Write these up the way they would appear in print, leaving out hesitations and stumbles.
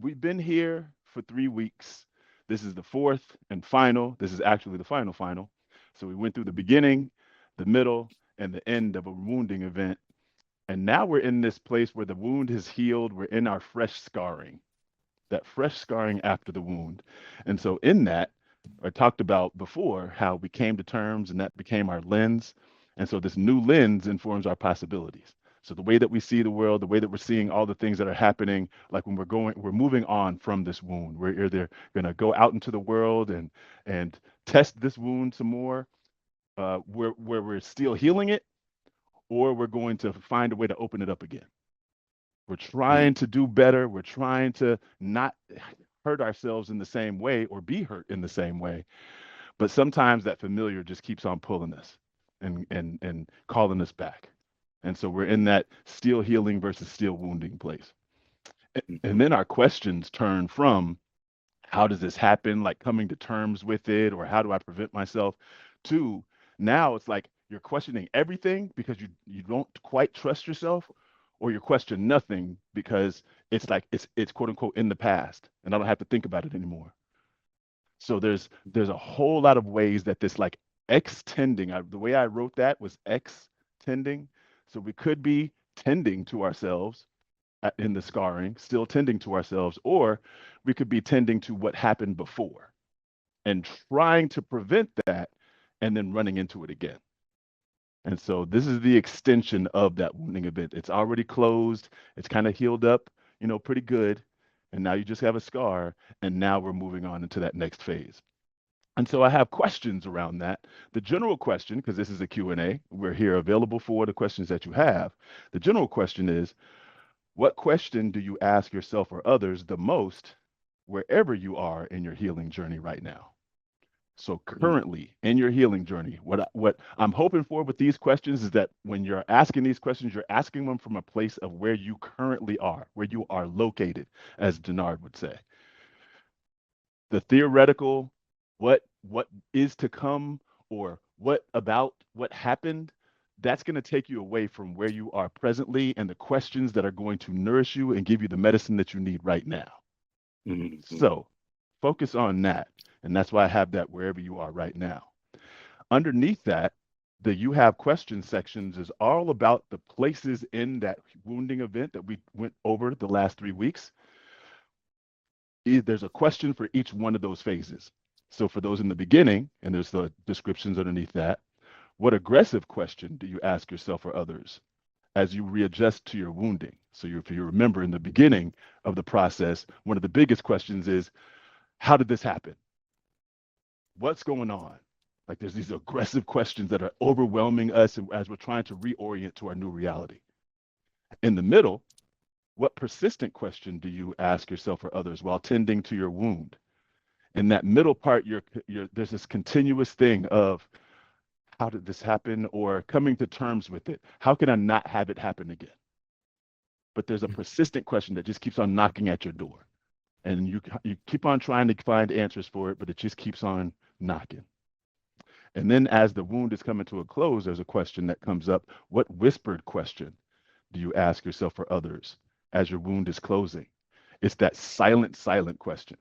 we've been here for 3 weeks. This is the fourth and final. This is actually the final. So we went through the beginning, the middle, and the end of a wounding event. And now we're in this place where the wound has healed. We're in our fresh scarring, that fresh scarring after the wound. And so, in that, I talked about before how we came to terms and that became our lens. And so, this new lens informs our possibilities. So, the way that we see the world, the way that we're seeing all the things that are happening, like when we're moving on from this wound, we're either going to go out into the world and test this wound some more, where we're still healing it, or we're going to find a way to open it up again. We're Mm. trying to do better. We're trying to not hurt ourselves in the same way or be hurt in the same way. But sometimes that familiar just keeps on pulling us and calling us back. And so we're in that still healing versus still wounding place. And Mhm. then our questions turn from how does this happen, like coming to terms with it, or how do I prevent myself, to now it's like you're questioning everything because you don't quite trust yourself, or you question nothing because it's like it's quote unquote in the past and I don't have to think about it anymore. So there's a whole lot of ways that this like extending, the way I wrote that was extending. So we could be tending to ourselves in the scarring, still tending to ourselves, or we could be tending to what happened before and trying to prevent that and then running into it again. And so this is the extension of that wounding event. It's already closed, it's kind of healed up, pretty good. And now you just have a scar, and now we're moving on into that next phase. And so I have questions around that. The general question, because this is a Q&A, we're here available for the questions that you have. The general question is, what question do you ask yourself or others the most wherever you are in your healing journey right now? So Mm. currently in your healing journey, what I'm hoping for with these questions is that when you're asking these questions, you're asking them from a place of where you currently are, where you are located, as Denard would say. The theoretical, what is to come, or what about what happened, that's going to take you away from where you are presently and the questions that are going to nourish you and give you the medicine that you need right now. Mhm. So focus on that. And that's why I have that wherever you are right now. Underneath that, the you have questions sections is all about the places in that wounding event that we went over the last 3 weeks. There's a question for each one of those phases. So for those in the beginning, and there's the descriptions underneath that, what aggressive question do you ask yourself or others as you readjust to your wounding? So if you remember in the beginning of the process, one of the biggest questions is, how did this happen? What's going on? Like there's these aggressive questions that are overwhelming us as we're trying to reorient to our new reality. In the middle, what persistent question do you ask yourself or others while tending to your wound? In that middle part, there's this continuous thing of how did this happen, or coming to terms with it. How can I not have it happen again? But there's a persistent question that just keeps on knocking at your door, and you keep on trying to find answers for it, but it just keeps on knocking. And then as the wound is coming to a close, there's a question that comes up. What whispered question do you ask yourself or others as your wound is closing? It's that silent question.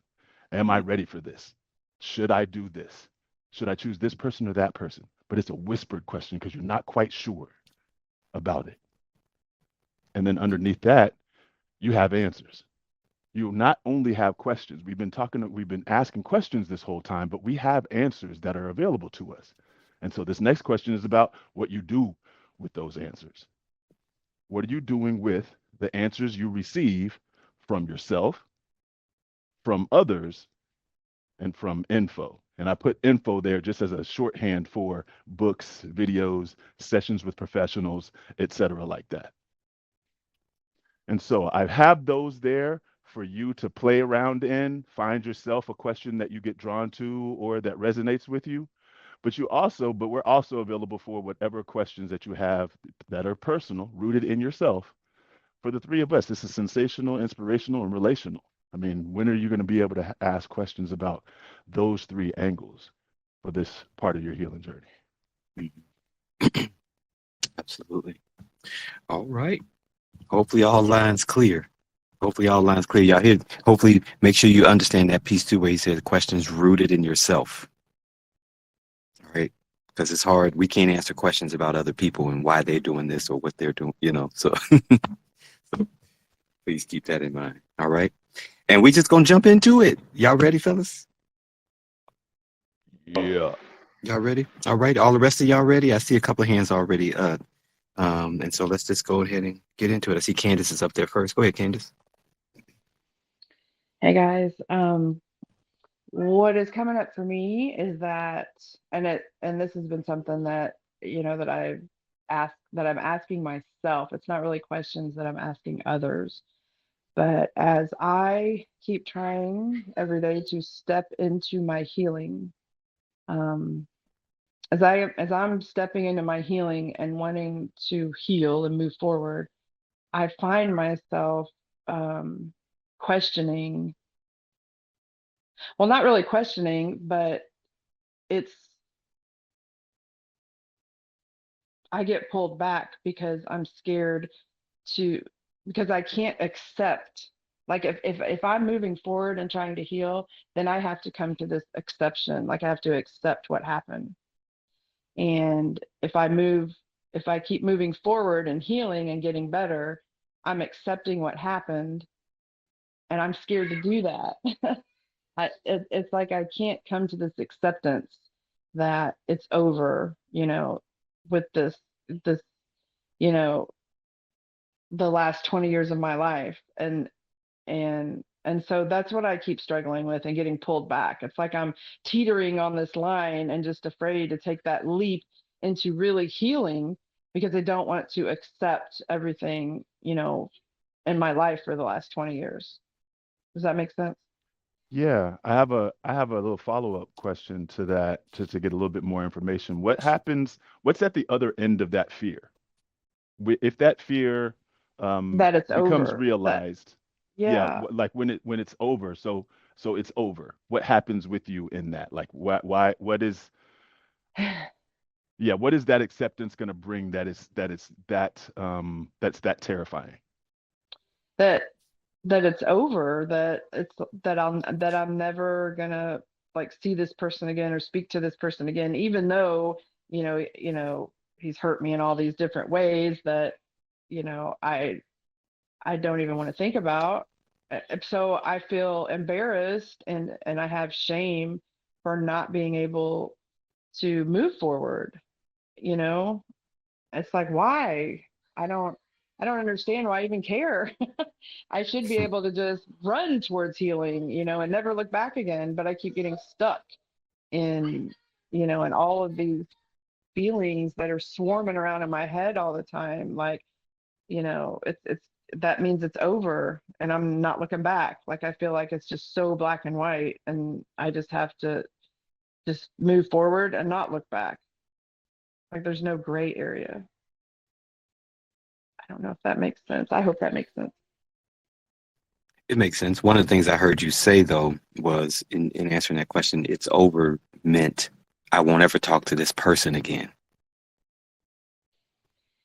Am I Mhm. ready for this? Should I do this? Should I choose this person or that person? But it's a whispered question because you're not quite sure about it. And then underneath that, you have answers. You not only have questions, we've been asking questions this whole time, but we have answers that are available to us. And so this next question is about what you do with those answers. What are you doing with the answers you receive from yourself, from others, and from info? And I put info there just as a shorthand for books, videos, sessions with professionals, etc., like that. And so I have those there for you to play around in, find yourself a question that you get drawn to or that resonates with you. But we're also available for whatever questions that you have that are personal, rooted in yourself. For the three of us, this is sensational, inspirational, and relational. I mean, when are you going to be able to ask questions about those three angles for this part of your healing journey? Mhm. Absolutely. All right. Hopefully all lines clear. Hopefully all lines clear. Y'all here. Hopefully make sure you understand that piece too, where he said the question's rooted in yourself. All right. Because it's hard. We can't answer questions about other people and why they're doing this or what they're doing, So, so please keep that in mind. All right. And we just gonna jump into it. Y'all ready, fellas? Yeah. Y'all ready? All right. All the rest of y'all ready? I see a couple of hands already. And so let's just go ahead and get into it. I see Candace is up there first. Go ahead, Candace. Hey guys, what is coming up for me is that, and this has been something that that I'm asking myself. It's not really questions that I'm asking others, but as I keep trying every day to step into my healing, um, as I'm stepping into my healing and wanting to heal and move forward, I find myself questioning. Well, not really questioning, but it's I get pulled back because I'm scared to because I can't accept, like, if I'm moving forward and trying to heal, then I have to come to this exception. Like, I have to accept what happened. And if I keep moving forward and healing and getting better, I'm accepting what happened, and I'm scared to do that. It's like I can't come to this acceptance that it's over, with this, you know, the last 20 years of my life. And so that's what I keep struggling with and getting pulled back. It's like I'm teetering on this line and just afraid to take that leap into really healing because I don't want to accept everything, in my life for the last 20 years. Does that make sense? Yeah, I have a little follow-up question to that to get a little bit more information. What happens, what's at the other end of that fear? If that fear That it's becomes over. realized, yeah, Yeah. like when it's over, so it's over. What happens with you in that? Like what is yeah, what is that acceptance going to bring that's that terrifying? that that it's over, that I'm never gonna, like, see this person again or speak to this person again, even though he's hurt me in all these different ways that I don't even want to think about. So I feel embarrassed, and I have shame for not being able to move forward. you know it's like, why? I don't i don't understand why I even care. I should be able to just run towards healing, and never look back again, but I keep getting stuck in in all of these feelings that are swarming around in my head all the time. Like, it's that means it's over, and I'm not looking back. Like, I feel like it's just so black and white, and I just have to just move forward and not look back. Like, there's no gray area. I don't know if that makes sense. I hope that makes sense. It makes sense. One of the things I heard you say though was in answering that question, it's over meant I won't ever talk to this person again.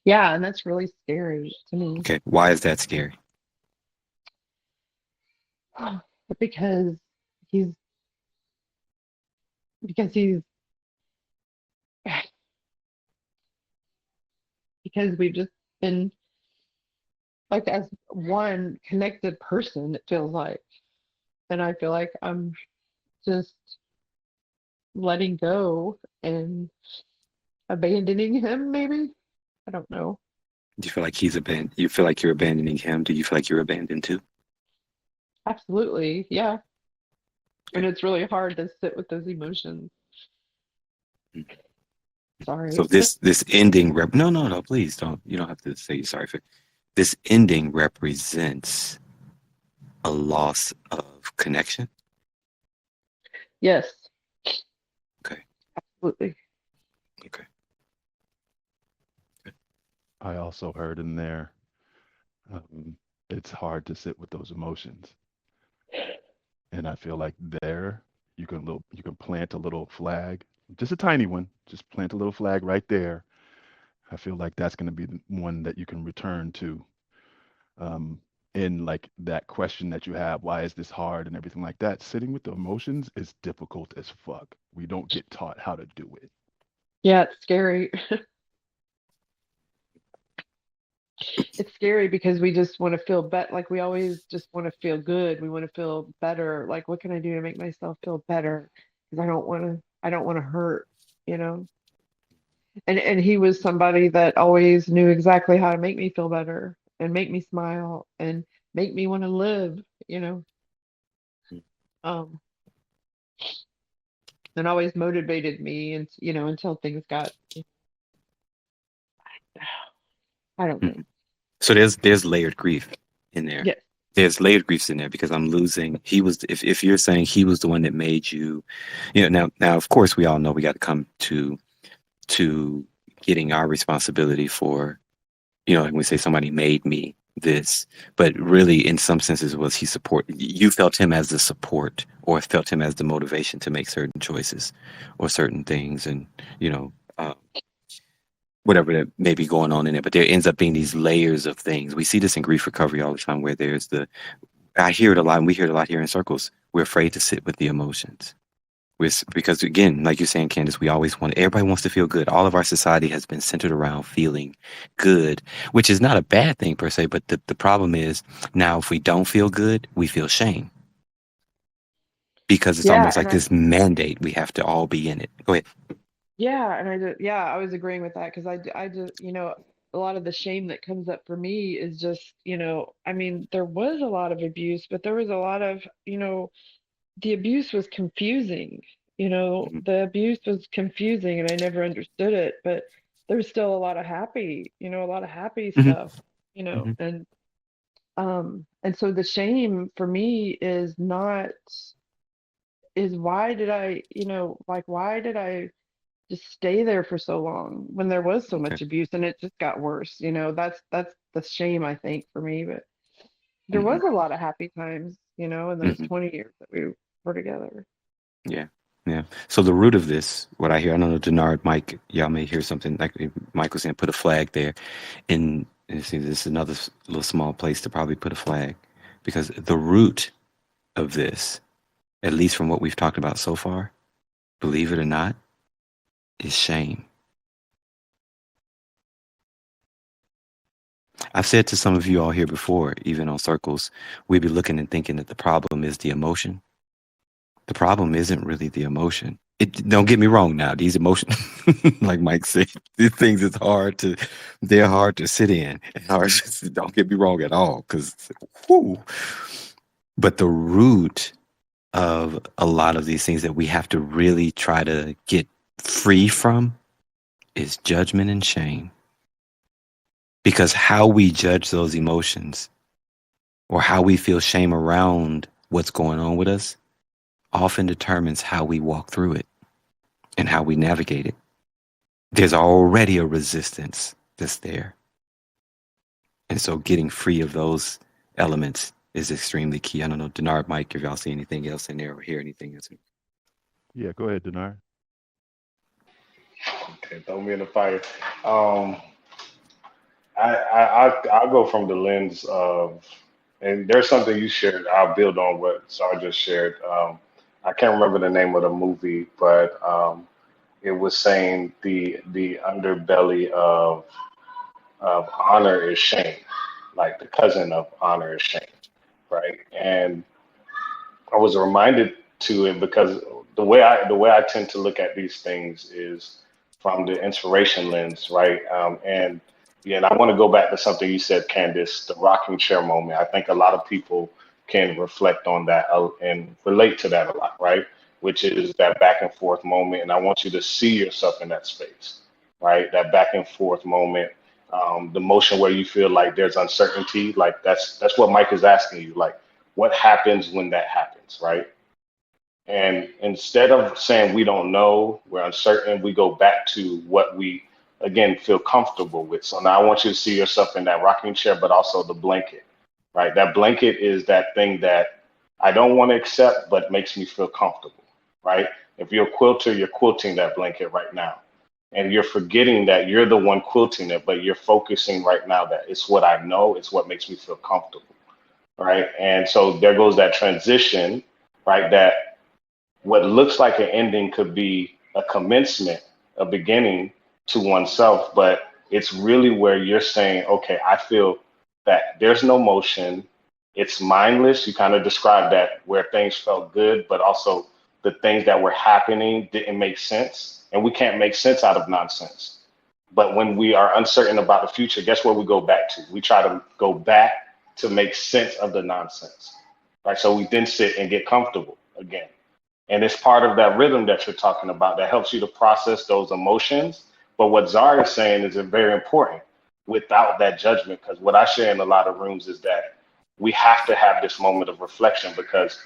Yeah, and that's really scary to me. Okay. Why is that scary? because he's he's because we've just been, like, as one connected person, it feels like. And I feel like I'm just letting go and abandoning him, maybe. I don't know. Do you feel like he's abandoned? You feel like you're abandoning him? Do you feel like you're abandoned too? Absolutely. Yeah. And Okay. it's really hard to sit with those emotions. Mm. So Sorry. this ending no, no, no, please don't. You don't have to say you're sorry for this ending represents a loss of connection. Yes, Okay. absolutely. Okay. I also heard in there, um, it's hard to sit with those emotions. And I feel like there you can plant a little flag, just a tiny one, just plant a little flag right there. I feel like that's going to be the one that you can return to. in like that question that you have, why is this hard and everything like that, sitting with the emotions is difficult as fuck. We don't get taught how to do it. Yeah, it's scary. It's scary because we just want to feel better. Like we always just want to feel good. We want to feel better. Like what can I do to make myself feel better? Because I don't want to hurt, you know. And he was somebody that always knew exactly how to make me feel better and make me smile and make me want to live, you know. Um, and always motivated me, and you know, until things got, I don't know. So there's layered grief in there. Yes. There's layered griefs in there because I'm losing. He was, if you're saying he was the one that made you, you know, now of course we all know we got to come to getting our responsibility for, you know, like we say somebody made me this, but really in some senses was he support, you felt him as the support or felt him as the motivation to make certain choices or certain things, and you know, whatever that may be going on in it. But there ends up being these layers of things. We see this in grief recovery all the time, where there's the, I hear it a lot, and we hear it a lot here in circles. We're afraid to sit with the emotions. Because again, like you're saying, Candace, we always want, everybody wants to feel good. All of our society has been centered around feeling good, which is not a bad thing per se, but the problem is now if we don't feel good, we feel shame because it's Yeah, almost and like this mandate. We have to all be in it. Go ahead. yeah, I was agreeing with that because I just, you know, a lot of the shame that comes up for me is just, you know, I mean, there was a lot of abuse, but there was a lot of, you know, the abuse was confusing. You know, Mhm. the abuse was confusing and I never understood it, but there was still a lot of happy, you know, a lot of happy Mhm. stuff, you know, Mhm. and so the shame for me is not, is why did I, you know, like why did I just stay there for so long when there was so Okay. much abuse and it just got worse, you know? That's the shame I think for me, but there Mhm. was a lot of happy times, you know, in those Mhm. 20 years that we were together. Yeah. Yeah. So the root of this, what I hear, I don't know, Denard, Mike, y'all may hear something like Mike was saying, put a flag there. And see, this is another little small place to probably put a flag, because the root of this, at least from what we've talked about so far, believe it or not, is shame. I've said to some of you all here before, even on circles, we'd be looking and thinking that the problem is the emotion. The problem isn't really the emotion. Don't get me wrong now. These emotions, like Mike said, these things is hard to, they're hard to sit in. And hard don't get me wrong at all. Because, but the root of a lot of these things that we have to really try to get free from is judgment and shame. Because how we judge those emotions or how we feel shame around what's going on with us often determines how we walk through it and how we navigate it. There's already a resistance that's there. And so getting free of those elements is extremely key. I don't know, Denard, Mike, if y'all see anything else in there or hear anything else. Yeah, go ahead, Denard. Okay, throw me in the fire. Um, I'll go from the lens of, and there's something you shared. I'll build on what Sar just shared. I can't remember the name of the movie, but it was saying the underbelly of honor is shame, like the cousin of honor is shame, right? And I was reminded to it because the way I tend to look at these things is from the inspiration lens, right? And yeah, and I want to go back to something you said, Candice, the rocking chair moment. I think a lot of people can reflect on that and relate to that a lot, right? Which is that back and forth moment, and I want you to see yourself in that space, right? That back and forth moment, the motion where you feel like there's uncertainty, like that's what Mike is asking you, like what happens when that happens, right? And instead of saying we don't know, we're uncertain, we go back to what we, again, feel comfortable with. So now I want you to see yourself in that rocking chair, but also the blanket, right? That blanket is that thing that I don't want to accept, but makes me feel comfortable, right? If you're a quilter, you're quilting that blanket right now. And you're forgetting that you're the one quilting it, but you're focusing right now that it's what I know, it's what makes me feel comfortable. right? And so there goes that transition, right? That what looks like an ending could be a commencement, a beginning to oneself, but it's really where you're saying, okay, I feel that there's no motion. It's mindless. You kind of described that where things felt good, but also the things that were happening didn't make sense. And we can't make sense out of nonsense. But when we are uncertain about the future, guess where we go back to? We try to go back to make sense of the nonsense, right? So we then sit and get comfortable again. And it's part of that rhythm that you're talking about that helps you to process those emotions. But what Zara is saying is very important without that judgment, because what I share in a lot of rooms is that we have to have this moment of reflection, because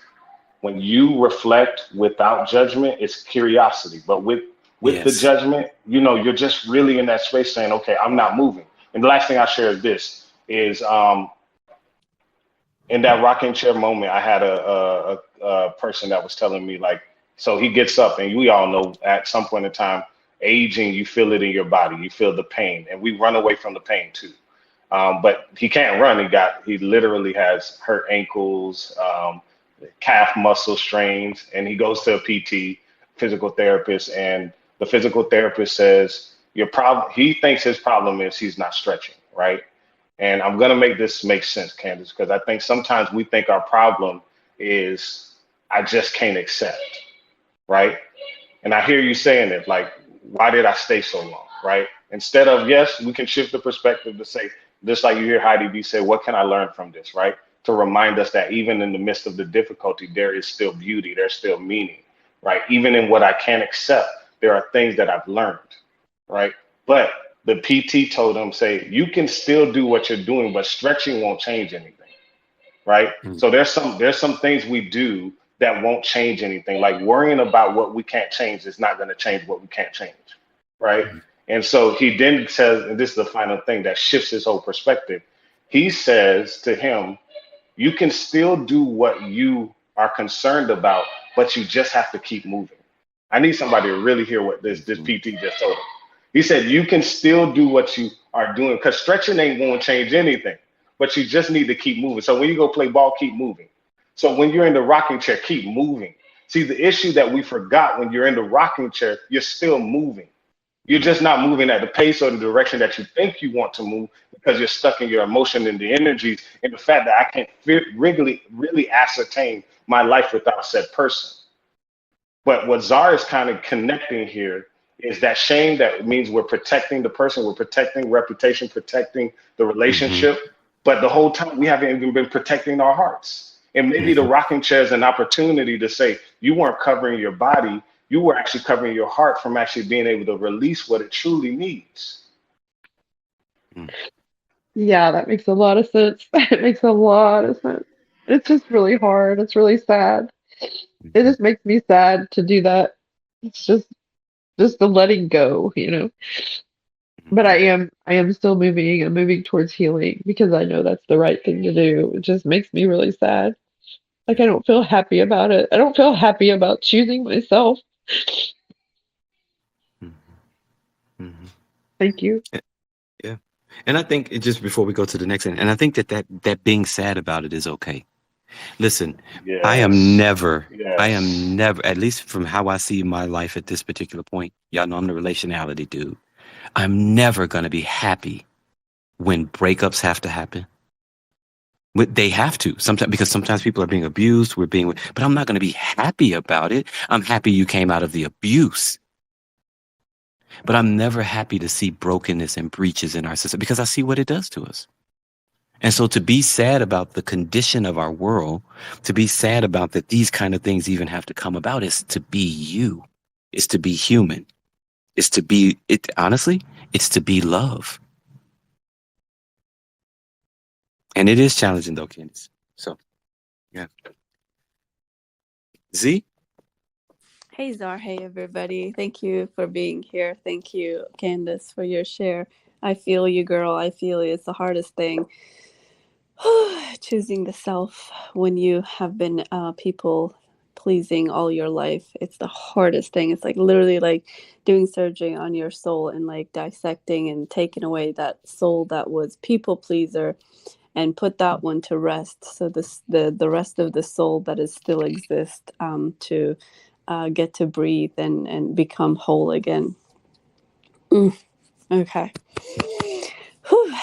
when you reflect without judgment, it's curiosity. But with the Yes. judgment, you're just really in that space saying, okay, I'm not moving. And the last thing I share is this is in that rocking chair moment, I had a person that was telling me, like, so he gets up, and we all know at some point in time, aging, you feel it in your body, you feel the pain, and we run away from the pain too. But he can't run. He literally has hurt ankles, calf muscle strains, and he goes to a PT, physical therapist, and the physical therapist says your problem. He thinks his problem is he's not stretching, right? And I'm gonna make this make sense, Candace, because I think sometimes we think our problem is I just can't accept, right? And I hear you saying it, like, why did I stay so long, right? Instead of, yes, we can shift the perspective to say, just like you hear Heidi B say, what can I learn from this, right? To remind us that even in the midst of the difficulty, there is still beauty, there's still meaning, right? Even in what I can't accept, there are things that I've learned, right? But the PT told him, say, you can still do what you're doing, but stretching won't change anything, right? Mm. So there's some things we do that won't change anything. Like worrying about what we can't change is not going to change what we can't change, right? Mm. And so he then says, and this is the final thing that shifts his whole perspective. He says to him, you can still do what you are concerned about, but you just have to keep moving. I need somebody to really hear what this Mhm. PT just told him. He said, you can still do what you are doing, because stretching ain't going to change anything, but you just need to keep moving. So when you go play ball, keep moving. So when you're in the rocking chair, keep moving. See, the issue that we forgot, when you're in the rocking chair, you're still moving. You're Mm. just not moving at the pace or the direction that you think you want to move, because you're stuck in your emotion and the energies and the fact that I can't really ascertain my life without said person. But what Zara is kind of connecting here is that shame that means we're protecting the person, we're protecting reputation, protecting the Mhm. relationship. But the whole time we haven't even been protecting our hearts. And maybe the Mhm. rocking chair is an opportunity to say you weren't covering your body, you were actually covering your heart from actually being able to release what it truly needs. Mm. Yeah, that makes a lot of sense. It makes a lot of sense. It's just really hard. It's really sad. It Mhm. just makes me sad to do that. It's just the letting go. But Mhm. I am still moving. I'm moving towards healing because I know that's the right thing to do. It just makes me really sad. Like I don't feel happy about it. I don't feel happy about choosing myself. Mhm. Mhm. Thank you. Yeah. And I think just before we go to the next thing, and I think that being sad about it is okay. Listen, Yes. I Yes. am never, at least from how I see my life at this particular point, y'all know I'm the relationality dude. I'm never going to be happy when breakups have to happen. They have to sometimes, because sometimes people are being abused. But I'm not going to be happy about it. I'm happy you came out of the abuse, but I'm never happy to see brokenness and breaches in our system, because I see what it does to us. And so to be sad about the condition of our world, to be sad about that these kind of things even have to come about, is to be you, is to be human, is to be it. Honestly, it's to be love. And it is challenging though, Candace. So yeah. Z? Hey Zar, hey everybody. Thank you for being here. Thank you, Candace, for your share. I feel you, girl. I feel you. It's the hardest thing. Choosing the self when you have been people pleasing all your life. It's the hardest thing. It's like literally like doing surgery on your soul and like dissecting and taking away that soul that was people pleaser and put that one to rest. So the rest of the soul that is still exists to get to breathe and become whole again. Okay. Whew.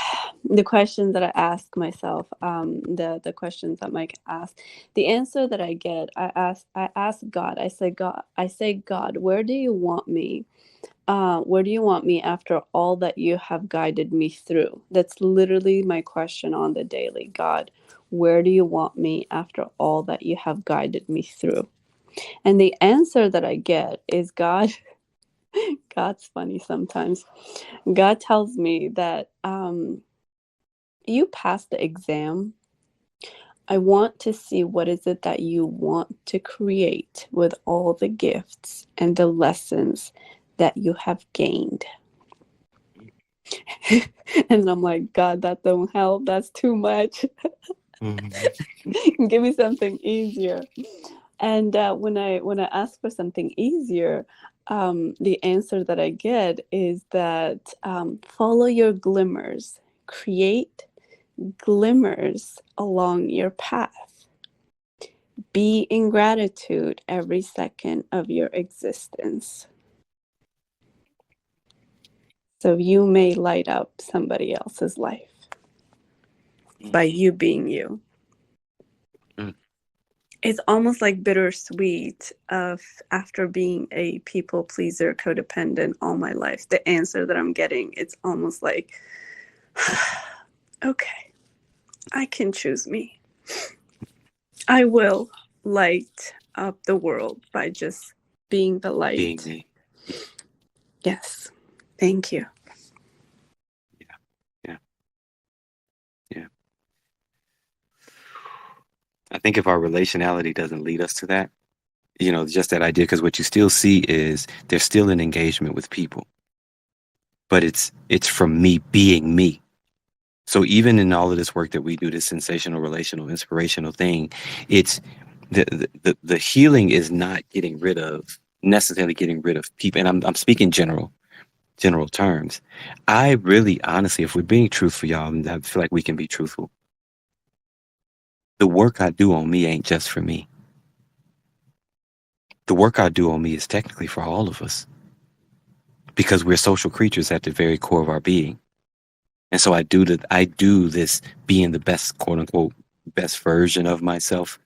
The questions that I ask myself, the questions that Mike asked, the answer that I get, I ask God. I say, God, where do you want me? Where do you want me after all that you have guided me through? That's literally my question on the daily. God, where do you want me after all that you have guided me through? And the answer that I get is, God. God's funny sometimes. God tells me that you passed the exam. I want to see what is it that you want to create with all the gifts and the lessons that you have gained. And I'm like, God, that don't help. That's too much. Give me something easier. And when I ask for something easier, the answer that I get is that follow your glimmers, create glimmers along your path. Be in gratitude every second of your existence, so you may light up somebody else's life by you being you. It's almost like bittersweet of after being a people pleaser, codependent all my life. The answer that I'm getting, it's almost like, okay, I can choose me. I will light up the world by just being the light. Being me. Yes. Thank you. Yeah. I think if our relationality doesn't lead us to that, just that idea, because what you still see is there's still an engagement with people, but it's from me being me. So even in all of this work that we do, this sensational, relational, inspirational thing, it's the healing is not necessarily getting rid of people. And I'm speaking general terms. I really, honestly, if we're being truthful, y'all, and I feel like we can be truthful, the work I do on me ain't just for me. The work I do on me is technically for all of us, because we're social creatures at the very core of our being. And so I do this being the best, quote unquote, best version of myself,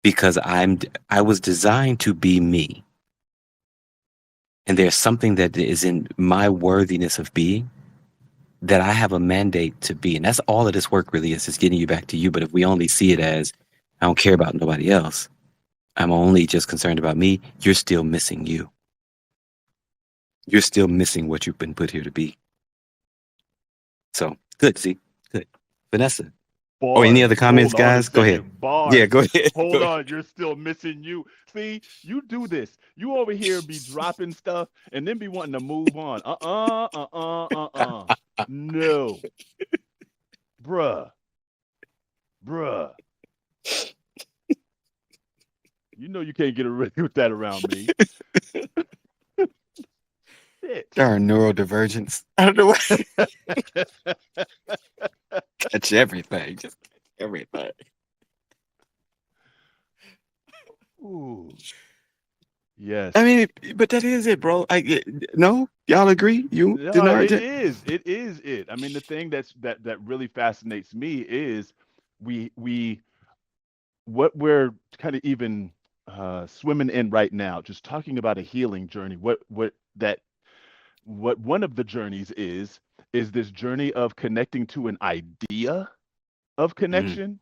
because I was designed to be me. And there's something that is in my worthiness of being that I have a mandate to be. And that's all of this work really is getting you back to you. But if we only see it as, I don't care about nobody else, I'm only just concerned about me, you're still missing you. You're still missing what you've been put here to be. So, good, see? Good. Vanessa. Or any other Bars. comments, Hold on a guys? Go ahead. second. Yeah, Bars. go ahead. Hold on. You're still missing you. See, you do this. You over here be dropping stuff and then be wanting to move on. No. Bruh. Bruh. You know you can't get away with that around me. Shit. Darn neurodivergence. I don't know what. Catch everything. Just catch everything. Ooh. Yes. I mean, but that is it, bro. No, y'all agree? You, No, Denard? it is. It is it. I mean, the thing that really fascinates me is we what we're kind of even swimming in right now, just talking about a healing journey. What one of the journeys is this journey of connecting to an idea of Mm, connection.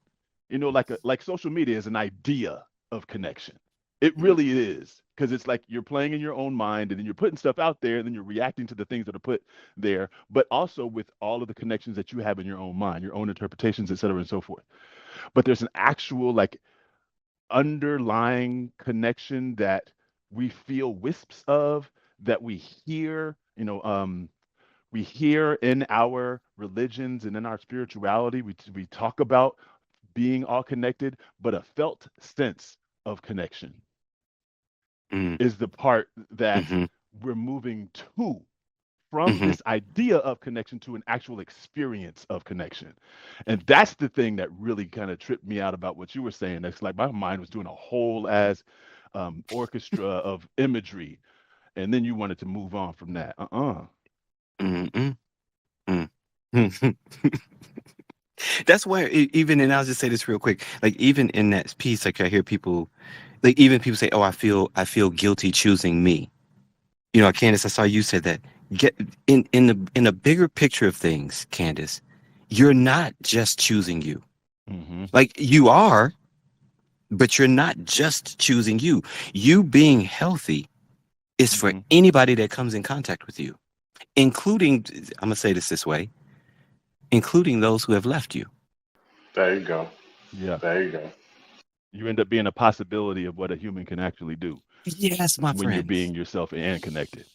Like social media is an idea of connection. It mm, really is, because it's like you're playing in your own mind and then you're putting stuff out there and then you're reacting to the things that are put there, but also with all of the connections that you have in your own mind, your own interpretations, et cetera, and so forth. But there's an actual like underlying connection that we feel wisps of, that we hear in our religions and in our spirituality. We talk about being all connected, but a felt sense of connection mm, is the part that mhm, we're moving to from Hmm. this idea of connection to an actual experience of connection. And that's the thing that really kind of tripped me out about what you were saying. That's like my mind was doing a whole as orchestra of imagery, and then you wanted to move on from that. Mm-mm. Mm. That's where even, and I'll just say this real quick, like even in that piece, like I hear people, like even people say, "Oh, I feel guilty choosing me." You know, Candace, I saw you said that. Get in a bigger picture of things, Candace, you're not just choosing you. Mm-hmm. Like you are, but you're not just choosing you. You being healthy is for Mm-hmm. anybody that comes in contact with you, including, I'm gonna say this way, including those who have left you. There you go. Yeah. There you go. You end up being a possibility of what a human can actually do Yes, my when you're friends. being yourself and connected.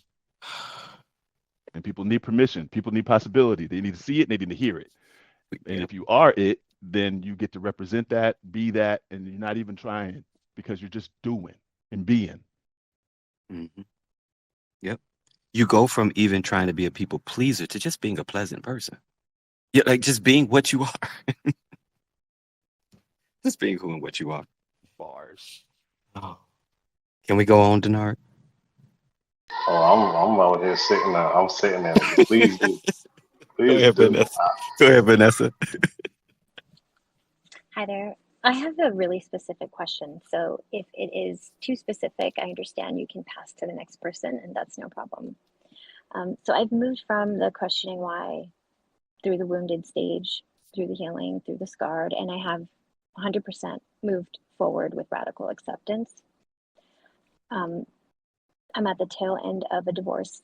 And people need permission. People need possibility. They need to see it and they need to hear it. And Yep. if you are it, then you get to represent that, be that, and you're not even trying because you're just doing and being. Hmm. Yep. You go from even trying to be a people pleaser to just being a pleasant person. Yeah, like just being what you are. Just being who and what you are. Bars. Oh. Can we go on, Denard? Oh, I'm out here sitting there. I'm sitting there. Please do. Go Please ahead, do. Vanessa. Go ahead, Vanessa. Hi there. I have a really specific question. So if it is too specific, I understand you can pass to the next person, and that's no problem. So I've moved from the questioning why through the wounded stage, through the healing, through the scarred, and I have 100% moved forward with radical acceptance. Um, I'm at the tail end of a divorce,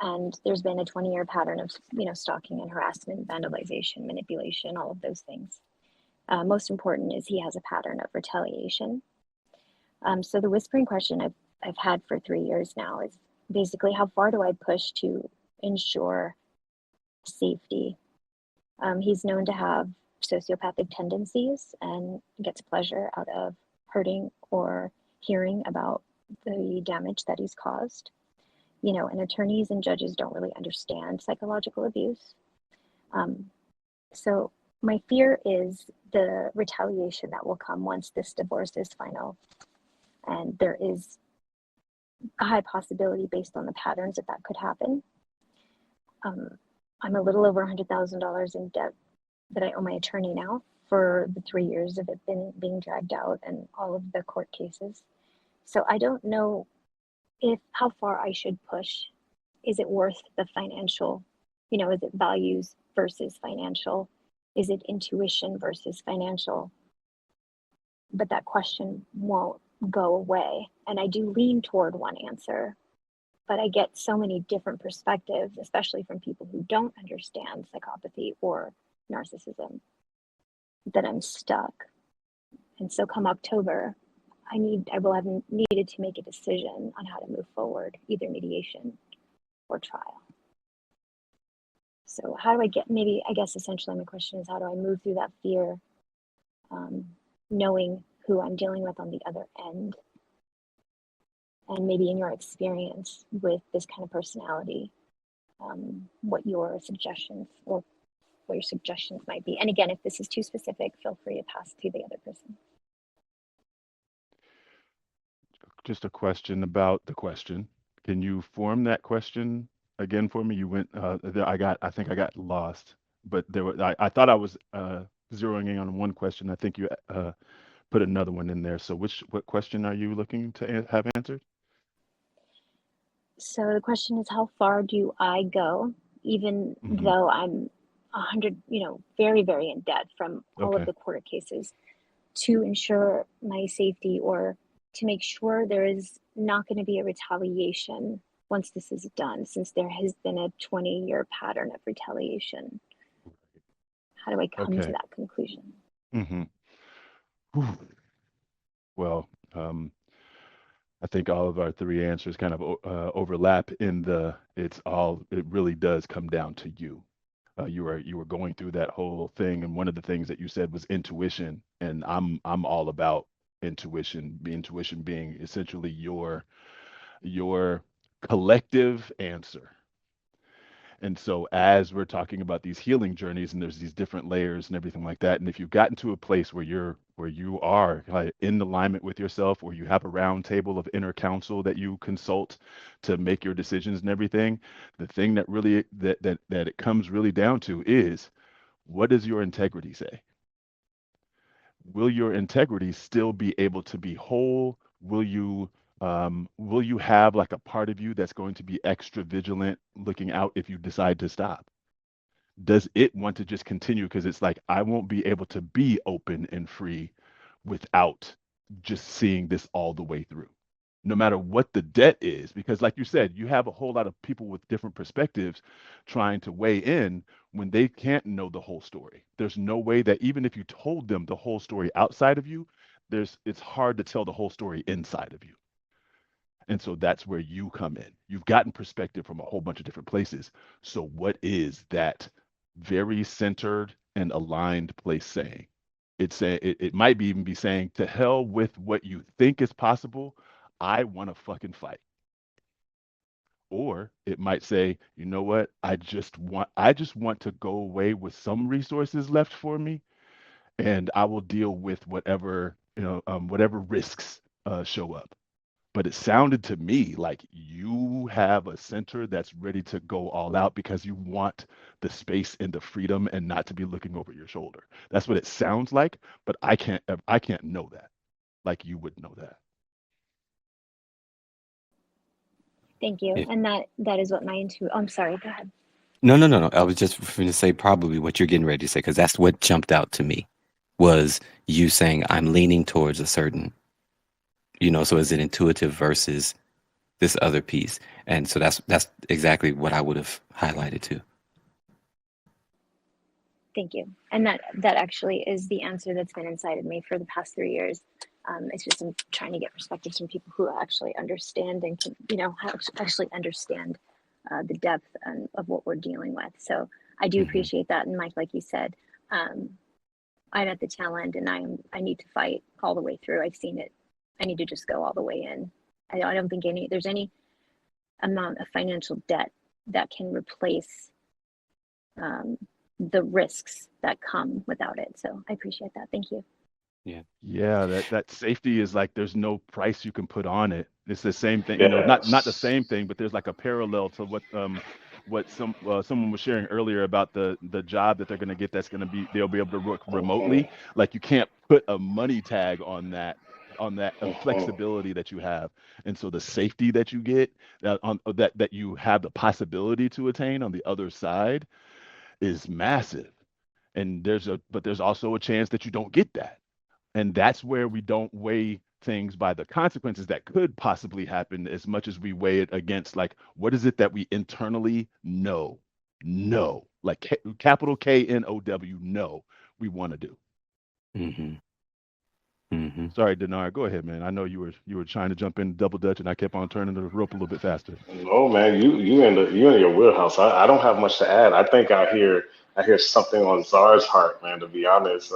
and there's been a 20-year pattern of stalking and harassment, vandalization, manipulation, all of those things. Most important is he has a pattern of retaliation. So the whispering question I've had for 3 years now is basically how far do I push to ensure safety? He's known to have sociopathic tendencies and gets pleasure out of hurting or hearing about the damage that he's caused. And attorneys and judges don't really understand psychological abuse. Um, so my fear is the retaliation that will come once this divorce is final. And there is a high possibility based on the patterns that could happen. Um, I'm a little over $100,000 in debt that I owe my attorney now for the 3 years of it being dragged out and all of the court cases. So I don't know if how far I should push. Is it worth the financial? Is it values versus financial? Is it intuition versus financial? But that question won't go away. And I do lean toward one answer, but I get so many different perspectives, especially from people who don't understand psychopathy or narcissism, that I'm stuck. And so come October, I will have needed to make a decision on how to move forward, either mediation or trial. So how do I get, maybe, I guess essentially my question is how do I move through that fear, knowing who I'm dealing with on the other end? And maybe in your experience with this kind of personality, what your suggestions might be. And again, if this is too specific, feel free to pass to the other person. Just a question about the question. Can you form that question again for me? You went there, I think I got lost, but I thought I was zeroing in on one question. I think you put another one in there. So what question are you looking to have answered? So the question is, how far do I go, even Hmm. though I'm 100, very, very in debt from all of Okay. the court cases, to ensure my safety or to make sure there is not going to be a retaliation once this is done, since there has been a 20-year pattern of retaliation. How do I come to Okay. that conclusion? Hmm. Well, I think all of our three answers kind of overlap in it really does come down to you. You were going through that whole thing, and one of the things that you said was intuition, and I'm all about intuition. Intuition being essentially your collective answer. And so as we're talking about these healing journeys and there's these different layers and everything like that, and if you've gotten to a place where you are like in alignment with yourself, or you have a round table of inner counsel that you consult to make your decisions and everything, the thing that really that it comes really down to is, what does your integrity say? Will your integrity still be able to be whole? Will you have like a part of you that's going to be extra vigilant looking out if you decide to stop? Does it want to just continue? Because it's like, I won't be able to be open and free without just seeing this all the way through, no matter what the debt is. Because, like you said, you have a whole lot of people with different perspectives trying to weigh in when they can't know the whole story. There's no way that even if you told them the whole story outside of you, it's hard to tell the whole story inside of you. And so that's where you come in. You've gotten perspective from a whole bunch of different places. So what is that very centered and aligned place saying? It might be even be saying, to hell with what you think is possible. I want to fucking fight. Or it might say, you know what? I just want to go away with some resources left for me, and I will deal with whatever risks show up. But it sounded to me like you have a center that's ready to go all out because you want the space and the freedom and not to be looking over your shoulder. That's what it sounds like, but I can't know that like you would know that. Thank you. Yeah. And that is what my intuition. Oh, I'm sorry. Go ahead. No, no, no, no. I was just going to say probably what you're getting ready to say, because that's what jumped out to me was you saying I'm leaning towards a certain, so is it intuitive versus this other piece? And so that's exactly what I would have highlighted too. Thank you. And that actually is the answer that's been inside of me for the past 3 years. It's just I'm trying to get perspectives from people who actually understand and can, actually understand the depth of what we're dealing with. So I do appreciate that. And Mike, like you said, I'm at the tail end, and I need to fight all the way through. I've seen it. I need to just go all the way in. I don't think there's any amount of financial debt that can replace the risks that come without it. So I appreciate that. Thank you. Yeah, that safety is like, there's no price you can put on it. It's the same thing, not the Yes. same thing, but there's like a parallel to what someone was sharing earlier about the job that they're going to get, that's going to be, they'll be able to work remotely. Like, you can't put a money tag on that flexibility that you have. And so the safety that you get, that you have the possibility to attain on the other side, is massive. And there's also a chance that you don't get that. And that's where we don't weigh things by the consequences that could possibly happen as much as we weigh it against, like, what is it that we internally know, like capital KNOW, know we want to do. Sorry, Denard, go ahead, man. I know you were trying to jump in double dutch, and I kept on turning the rope a little bit faster. No, man, you in your wheelhouse. I don't have much to add. I think I hear something on Czar's heart, man. To be honest,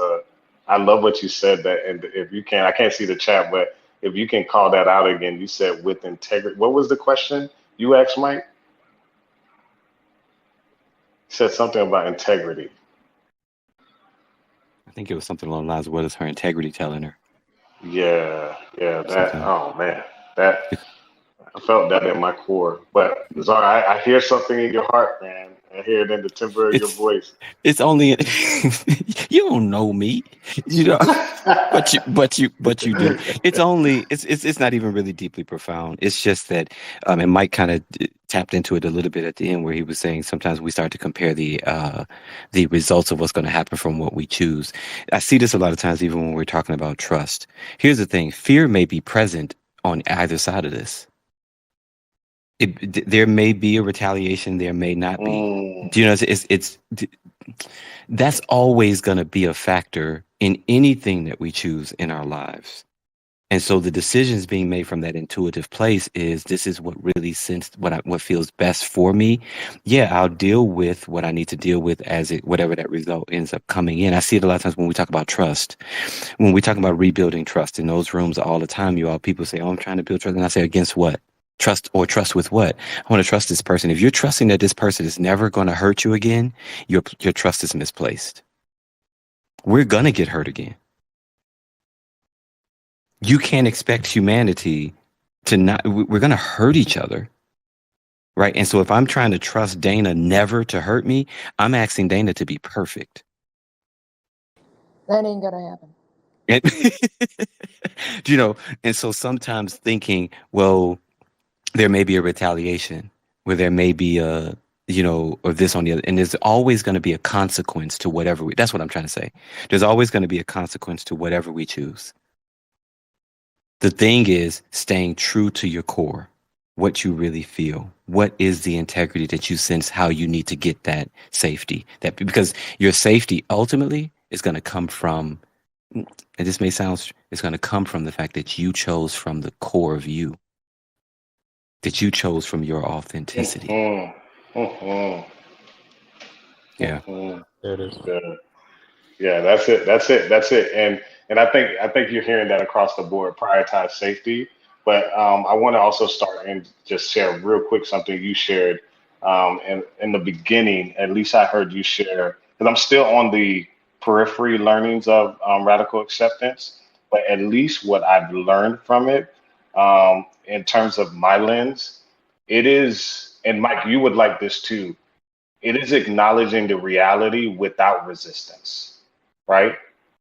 I love what you said. That, and if you can, I can't see the chat, but if you can call that out again, you said with integrity. What was the question you asked, Mike? You said something about integrity. I think it was something along the lines of, what is her integrity telling her? Yeah. That. Something. Oh man, that I felt that in my core. But Zara, I hear something in your heart, man. I hear it in the timbre of your voice. It's only you don't know me, but you do. It's not even really deeply profound. It's just that, and Mike kind of tapped into it a little bit at the end, where he was saying sometimes we start to compare the results of what's going to happen from what we choose. I see this a lot of times, even when we're talking about trust. Here's the thing: fear may be present on either side of this. There may be a retaliation, there may not be. Do you know? That's always going to be a factor in anything that we choose in our lives. And so the decisions being made from that intuitive place is, this is what really what feels best for me. Yeah, I'll deal with what I need to deal with whatever that result ends up coming in. I see it a lot of times when we talk about trust. When we talk about rebuilding trust in those rooms all the time, people say, "Oh, I'm trying to build trust," and I say, "Against what?" Trust with what? I want to trust this person. If you're trusting that this person is never going to hurt you again, your trust is misplaced. We're going to get hurt again. You can't expect humanity to not, we're going to hurt each other. Right. And so if I'm trying to trust Dana never to hurt me, I'm asking Dana to be perfect. That ain't going to happen. And, and so sometimes thinking, well, there may be a retaliation where there may be a, or this on the other. And there's always going to be a consequence to whatever that's what I'm trying to say. There's always going to be a consequence to whatever we choose. The thing is staying true to your core, what you really feel. What is the integrity that you sense, how you need to get that safety? Because your safety ultimately is going to come from, and this may sound, it's going to come from the fact that you chose from the core of you, that you chose from your authenticity. Yeah. There it is. Yeah, that's it. And I think you're hearing that across the board, prioritize safety. But I want to also start and just share real quick something you shared. And in the beginning, at least I heard you share, because I'm still on the periphery learnings of radical acceptance, but at least what I've learned from it in terms of my lens, it is, and Mike, you would like this too, it is acknowledging the reality without resistance, right?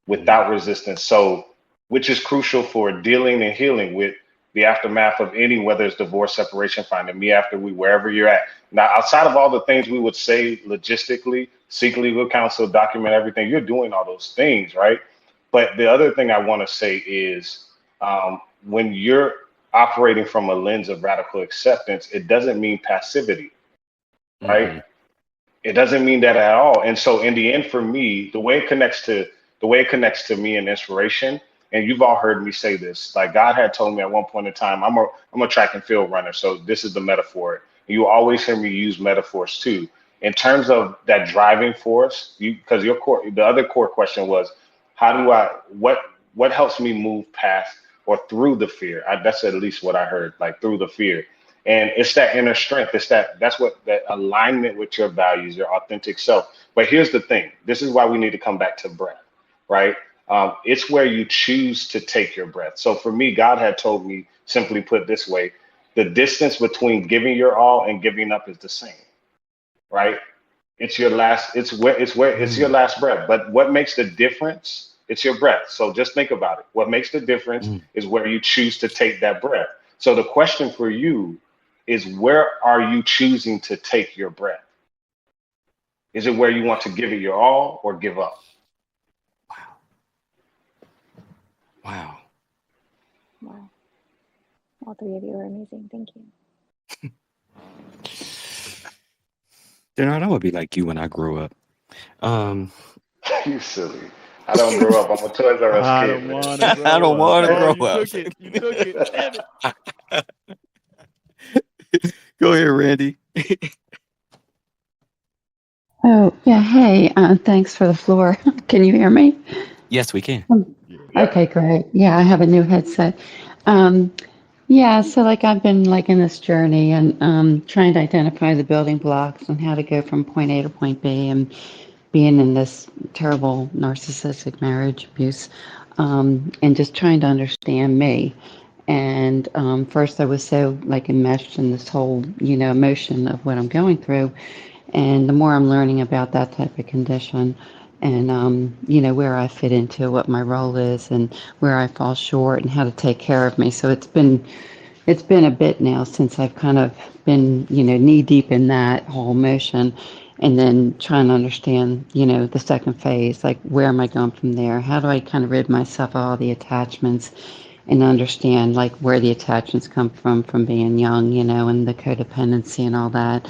Without resistance. So, which is crucial for dealing and healing with the aftermath of any, whether it's divorce, separation, finding me after we, wherever you're at. Now, outside of all the things we would say logistically, seek legal counsel, document everything, you're doing all those things, right? But the other thing I want to say is when you're operating from a lens of radical acceptance, it doesn't mean passivity, right? Mm-hmm. It doesn't mean that at all. And so in the end, for me, the way it connects to me and inspiration, and you've all heard me say this, like God had told me at one point in time, I'm a track and field runner. So this is the metaphor. You always hear me use metaphors too. In terms of that driving force, because the other core question was, what helps me move past or through the fear? That's at least what I heard, like through the fear. And it's that inner strength. That's what that alignment with your values, your authentic self. But here's the thing. This is why we need to come back to breath, right? It's where you choose to take your breath. So for me, God had told me, simply put this way, the distance between giving your all and giving up is the same, right? It's your last breath. But what makes the difference? It's your breath. So just think about it. What makes the difference is where you choose to take that breath. So the question for you is, where are you choosing to take your breath? Is it where you want to give it your all or give up? Wow. All three of you are amazing. Thank you. Denard, I'm gonna be like you when I grow up. You silly. I don't grow up. I'm a Toys R Us kid. I don't want to grow up. You took it. Damn it. Go ahead, Randy. Oh, yeah. Hey, thanks for the floor. Can you hear me? Yes, we can. Okay, great. Yeah, I have a new headset. Yeah, so like I've been like in this journey and trying to identify the building blocks and how to go from point A to point B and being in this terrible narcissistic marriage abuse and just trying to understand me. And first I was so like enmeshed in this whole, emotion of what I'm going through. And the more I'm learning about that type of condition and, where I fit into, what my role is and where I fall short and how to take care of me. So it's been a bit now since I've kind of been, knee deep in that whole motion and then trying to understand, the second phase, like where am I going from there? How do I kind of rid myself of all the attachments and understand like where the attachments come from being young, and the codependency and all that.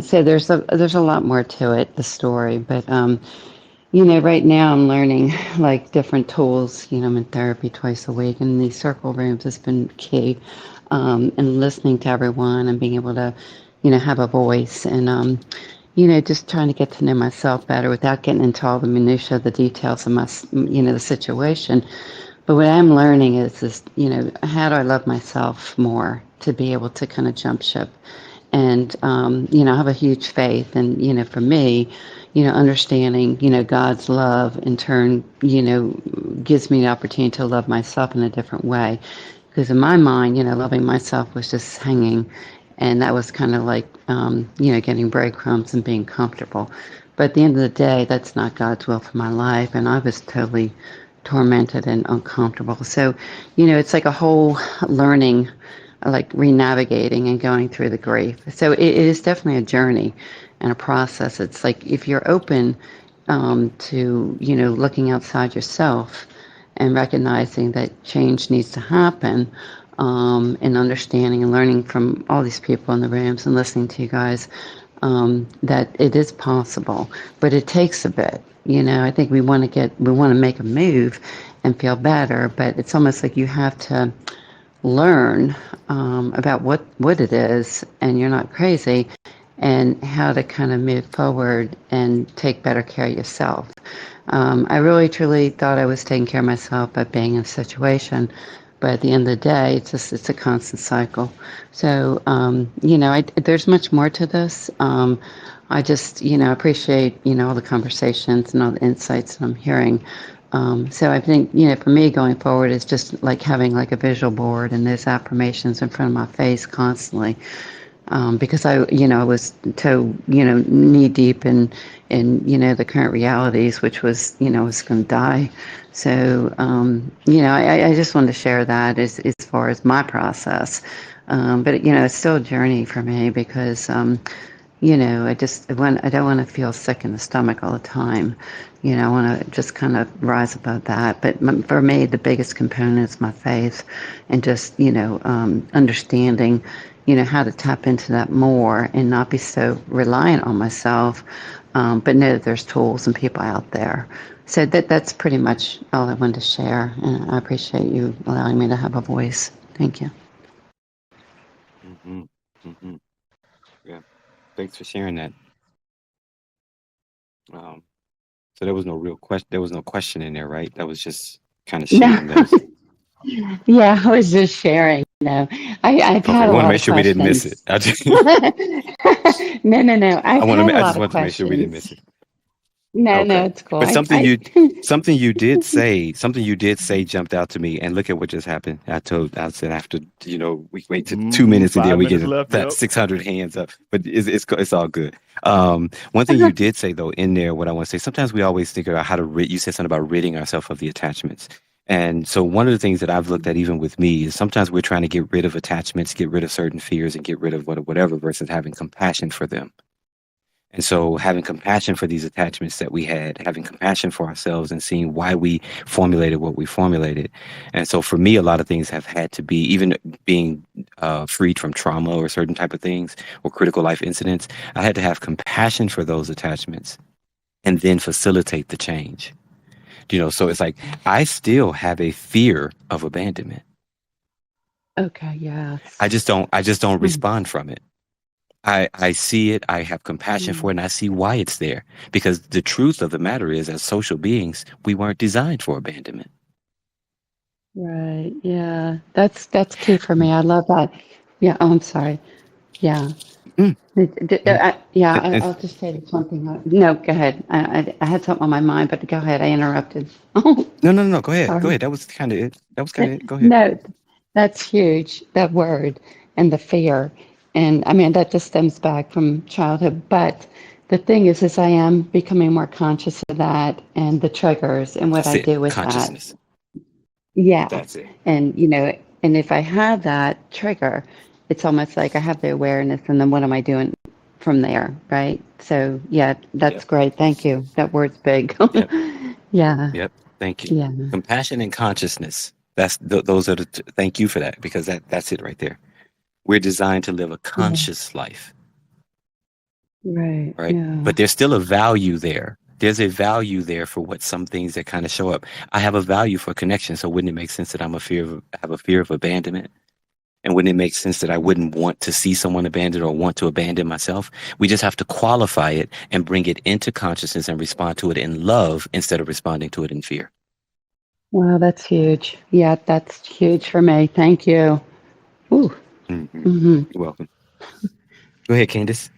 So there's a lot more to it, the story, but right now I'm learning like different tools. I'm in therapy twice a week, and these circle rooms has been key. And listening to everyone and being able to, have a voice and just trying to get to know myself better without getting into all the minutia, the details of my, the situation. But what I'm learning is how do I love myself more to be able to kind of jump ship. And, I have a huge faith. And, for me, understanding, God's love in turn, gives me the opportunity to love myself in a different way. Because in my mind, loving myself was just hanging. And that was kind of like, getting breadcrumbs and being comfortable. But at the end of the day, that's not God's will for my life. And I was totally tormented and uncomfortable. So, it's like a whole learning, like re-navigating and going through the grief. So it is definitely a journey and a process. It's like if you're open to, looking outside yourself and recognizing that change needs to happen, and understanding and learning from all these people in the rooms and listening to you guys, that it is possible, but it takes a bit. I think we want to make a move and feel better, but it's almost like you have to learn about what it is, and you're not crazy, and how to kind of move forward and take better care of yourself. I really truly thought I was taking care of myself by being in a situation, but at the end of the day, it's a constant cycle. So there's much more to this. I just appreciate all the conversations and all the insights that I'm hearing. So I think, for me going forward is just like having like a visual board and those affirmations in front of my face constantly. Because I was so, knee deep in, the current realities, which was, was going to die. So, I just wanted to share that as far as my process. But, it's still a journey for me because, I don't want to feel sick in the stomach all the time. I want to just kind of rise above that. But for me, the biggest component is my faith and just, understanding, how to tap into that more and not be so reliant on myself, but know that there's tools and people out there. So that's pretty much all I wanted to share. And I appreciate you allowing me to have a voice. Thank you. Mm-hmm. Mm-hmm. Yeah. Thanks for sharing that. So there was no real question. There was no question in there, right? That was just kind of sharing No. those. Yeah, I was just sharing. I've Okay, had we a want to lot make of sure we didn't miss it. questions. No. I I've want had to. a I lot just of want to make sure we didn't questions. miss it. No, Okay, it's cool. but something you did say, jumped out to me. And look at what just happened. I said after we wait to 2 minutes and then 5 we get minutes left. that Yep. 600 hands up. But it's all good. One thing you did say though in there, what I want to say, sometimes we always think about how to rid. You said something about ridding ourselves of the attachments. And so one of the things that I've looked at even with me is sometimes we're trying to get rid of attachments, get rid of certain fears, and get rid of whatever versus having compassion for them. And so having compassion for these attachments that we had, having compassion for ourselves and seeing why we formulated what we formulated. And so for me, a lot of things have had to be, even being freed from trauma or certain type of things or critical life incidents, I had to have compassion for those attachments and then facilitate the change. So it's like, I still have a fear of abandonment. Okay, yes. I just don't Mm, respond from it. I see it, I have compassion for it, mm. and I see why it's there. Because the truth of the matter is, as social beings, we weren't designed for abandonment. Right. Yeah. That's key for me. I love that. Yeah. Oh, I'm sorry. Yeah. Mm, mm. I'll just say this one thing. No, go ahead. I had something on my mind, but go ahead. I interrupted. Oh, No. Go ahead. Go sorry. ahead. That was kind of it. Go ahead. No, that's huge, that word and the fear. And I mean, that just stems back from childhood. But the thing is I am becoming more conscious of that and the triggers and what That's I it. do with that. Consciousness. Yeah. That's it. And, and if I have that trigger, it's almost like I have the awareness and then what am I doing from there? Right. So, yeah, that's Yep. great. Thank you. That word's big. Yep. Yeah. Yep. Thank you. Yeah. Compassion and consciousness. Those are thank you for that, because that's it right there. We're designed to live a Yeah. conscious life. Right. Right? Yeah. But there's still a value there. There's a value there for what some things that kind of show up. I have a value for connection, so wouldn't it make sense that have a fear of abandonment? And wouldn't it make sense that I wouldn't want to see someone abandoned or want to abandon myself? We just have to qualify it and bring it into consciousness and respond to it in love instead of responding to it in fear. Wow, that's huge. Yeah, that's huge for me. Thank you. Ooh. Mm-hmm. You're welcome. Go ahead, Candace.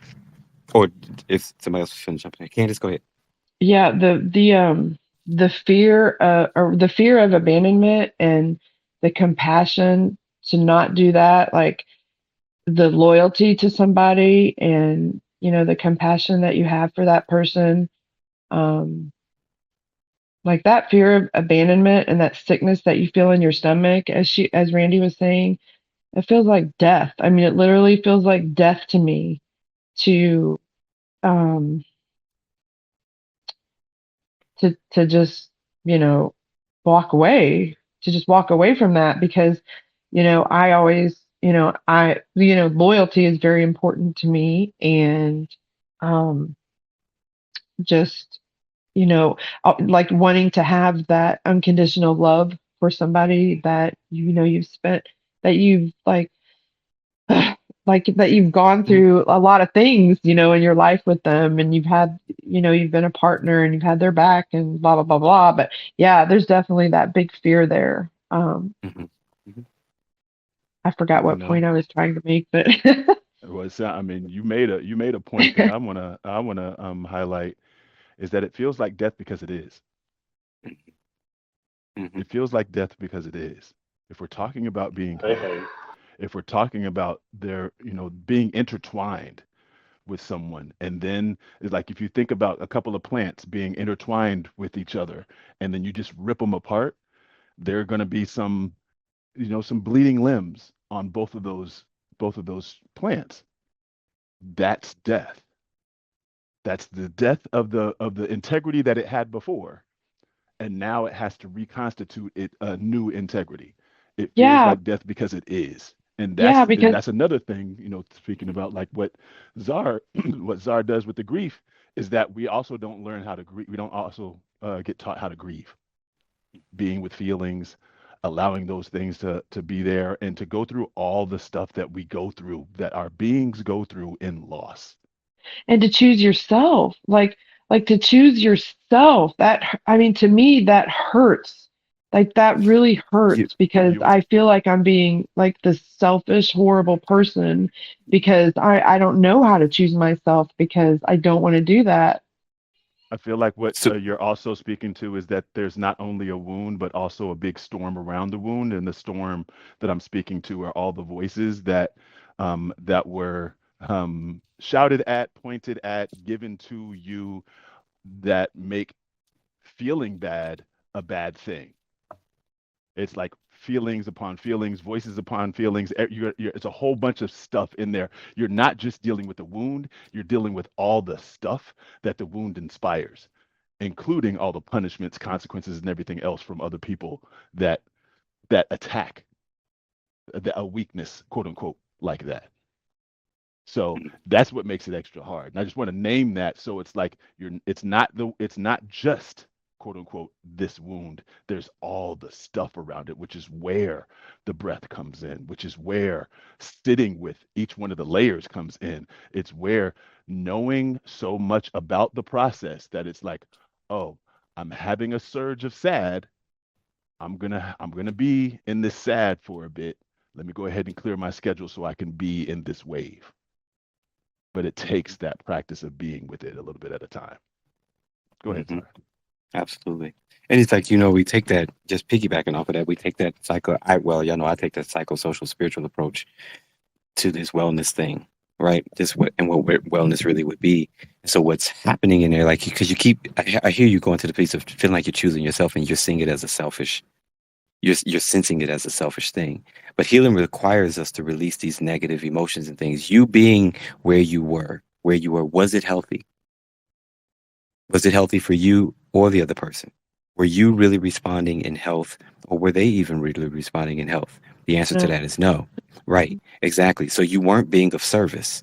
Or if somebody else is finished jumping in. Candace, go ahead. Yeah, the fear or the fear of abandonment and the compassion to not do that, like the loyalty to somebody and the compassion that you have for that person, um like that fear of abandonment and that sickness that you feel in your stomach, as Randy was saying, it feels like death. I mean, it literally feels like death to me to um just you know walk away, to just walk away from that, because I always, loyalty is very important to me, and um just like wanting to have that unconditional love for somebody that you've spent, that you've like that you've gone through a lot of things, in your life with them, and you've been a partner and you've had their back and blah blah blah blah. But yeah, there's definitely that big fear there. Mm-hmm. Mm-hmm. I forgot You what know, point I was trying to make, but I mean, you made a point that I wanna highlight, is that it feels like death because it is. Mm-hmm. It feels like death because it is. If we're talking about being Hey, healed, hey. if we're talking about being intertwined with someone, and then it's like if you think about a couple of plants being intertwined with each other, and then you just rip them apart, there are going to be some bleeding limbs on both of those plants. That's death. That's the death of the integrity that it had before, and now it has to reconstitute it a new integrity. It feels yeah, like death because it is. And yeah, that's and because that's another thing, speaking about like what Czar what Czar does with the grief, is that we also don't learn how to grieve. We don't also get taught how to grieve, being with feelings, allowing those things to be there, and to go through all the stuff that we go through, that our beings go through in loss. and to choose yourself, like to choose yourself, I mean, to me that hurts, like that really You, hurts, because You I feel like I'm being like this selfish horrible person, because I don't know how to choose myself, because I don't want to do that. I feel like what so you're also speaking to is that there's not only a wound, but also a big storm around the wound. And the storm that I'm speaking to are all the voices that were shouted at, pointed at, given to you, that make feeling bad a bad thing. It's like feelings upon feelings, voices upon feelings. It's a whole bunch of stuff in there. You're not just dealing with the wound, you're dealing with all the stuff that the wound inspires, including all the punishments, consequences, and everything else from other people that attack a weakness, quote unquote, like that. So that's what makes it extra hard. And I just want to name that, so it's like it's not just quote unquote this wound. There's all the stuff around it, which is where the breath comes in, which is where sitting with each one of the layers comes in. It's where knowing so much about the process that it's like, oh, I'm having a surge of sad. I'm gonna be in this sad for a bit. Let me go ahead and clear my schedule so I can be in this wave. But it takes that practice of being with it a little bit at a time. Go ahead, hmm Zara. absolutely. And it's like, we take that, just piggybacking off of that, we take that I take that psychosocial spiritual approach to this wellness thing, right? What wellness really would be. So what's happening in there, like, because I hear you going to the place of feeling like you're choosing yourself and you're seeing it as a selfish, you're sensing it as a selfish thing. But healing requires us to release these negative emotions and things. You being where you were, was it healthy? Was it healthy for you or the other person? Were you really responding in health, or were they even really responding in health? The answer to No. that is no. Right, exactly. So you weren't being of service,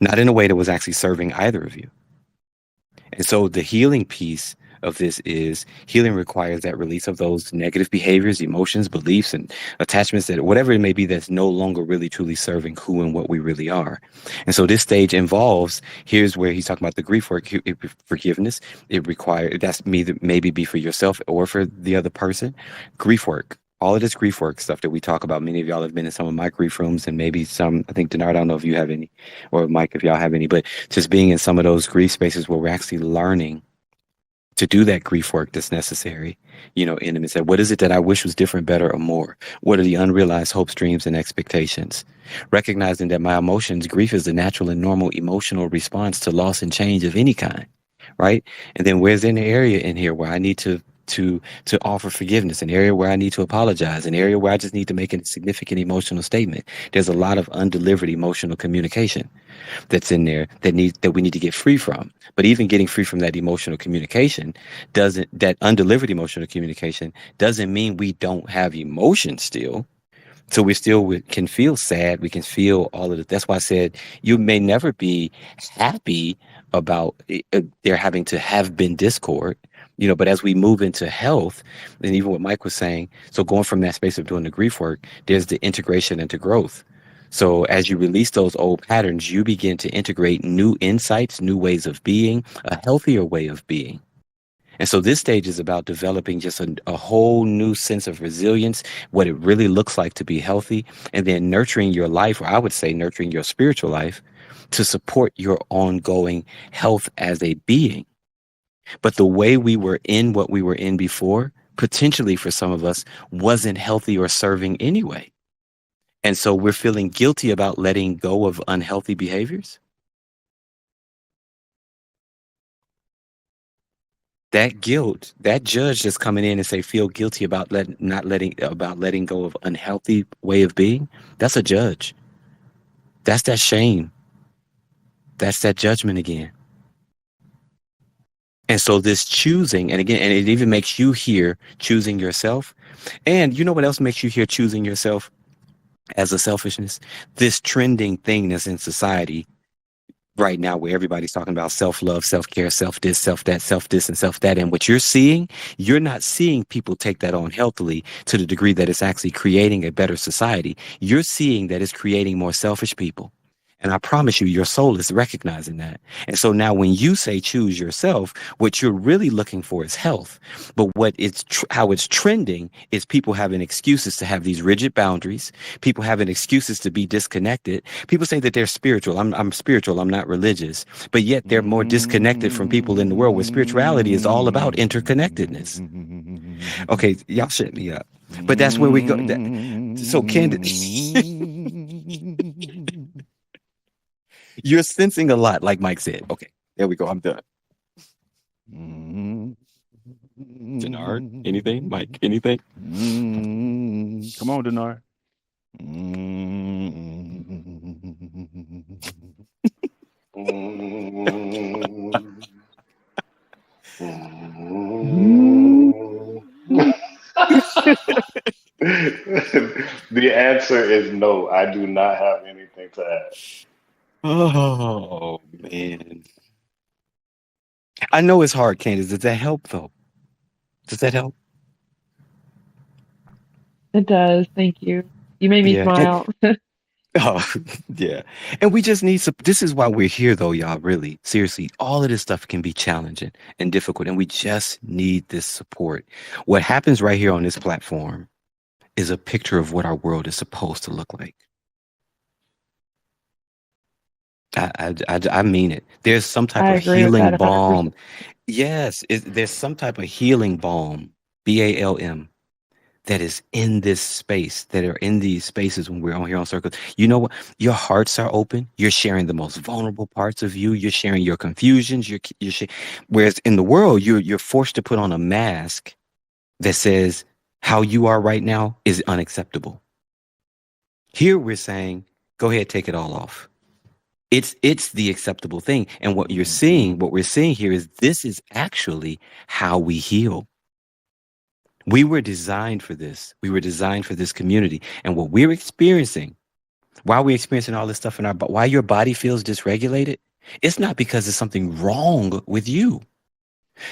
not in a way that was actually serving either of you. And so the healing piece of this is healing requires that release of those negative behaviors, emotions, beliefs, and attachments, that whatever it may be, that's no longer really truly serving who and what we really are. And so this stage involves, here's where he's talking about the grief work, forgiveness. It requires, that's me, that maybe be for yourself or for the other person, grief work. all of this grief work stuff that we talk about, many of y'all have been in some of my grief rooms, and maybe some, I think, Denard, I don't know if you have any, or Mike, if y'all have any, but just being in some of those grief spaces where we're actually learning to do that grief work that's necessary, in them, and say, what is it that I wish was different, better, or more? What are the unrealized hopes, dreams, and expectations? Recognizing that my emotions, grief is the natural and normal emotional response to loss and change of any kind, right? And then where's an area in here where I need to offer forgiveness, an area where I need to apologize, an area where I just need to make a significant emotional statement. There's a lot of undelivered emotional communication that's in there that we need to get free from. But even getting free from that emotional communication that undelivered emotional communication doesn't mean we don't have emotions still. So we can feel sad. We can feel all of it. That's why I said you may never be happy about there having to have been discord, but as we move into health, and even what Mike was saying, so going from that space of doing the grief work, there's the integration into growth. So as you release those old patterns, you begin to integrate new insights, new ways of being, a healthier way of being. And so this stage is about developing just a whole new sense of resilience, what it really looks like to be healthy, and then nurturing your life, or I would say nurturing your spiritual life, to support your ongoing health as a being. But the way we were in what we were in before, potentially for some of us, wasn't healthy or serving anyway. And so we're feeling guilty about letting go of unhealthy behaviors. That guilt, that judge that's coming in and say, feel guilty about letting go of unhealthy way of being. That's a judge. That's that shame. That's that judgment again. And so this choosing, and again, and it even makes you hear choosing yourself. And you know what else makes you hear choosing yourself as a selfishness? This trending thing that's in society right now where everybody's talking about self-love, self-care, self-this, self-that, self-this, and self-that. And what you're not seeing people take that on healthily to the degree that it's actually creating a better society. You're seeing that it's creating more selfish people. And I promise you, your soul is recognizing that. And so now when you say choose yourself, what you're really looking for is health. But how it's trending is people having excuses to have these rigid boundaries. People having excuses to be disconnected. People say that they're spiritual. I'm spiritual. I'm not religious. But yet they're more disconnected from people in the world where spirituality is all about interconnectedness. Okay, y'all shut me up. But that's where we go. So Candid, you're sensing a lot, like Mike said. Okay, there we go. I'm done. Denard, anything? Mike, anything? Come on, Denard. The answer is no. I do not have anything to add. Oh man, I know it's hard, Candace. Does that help though? Does that help? It does. Thank you. You made me Yeah. smile. Oh, yeah. And we just need some. This is why we're here, though, y'all. Really, seriously, all of this stuff can be challenging and difficult, and we just need this support. What happens right here on this platform is a picture of what our world is supposed to look like. I mean it. There's some type I of agree with healing that 100%. balm. Yes, there's some type of healing balm, BALM, that is in this space, that are in these spaces when we're on here on Circles. You know what? Your hearts are open. You're sharing the most vulnerable parts of you. You're sharing your confusions. Whereas in the world, you're forced to put on a mask that says how you are right now is unacceptable. Here we're saying, go ahead, take it all off. It's the acceptable thing. And what we're seeing here is this is actually how we heal. We were designed for this. We were designed for this community. And what we're experiencing, while we're experiencing all this stuff in our body, why your body feels dysregulated, it's not because there's something wrong with you.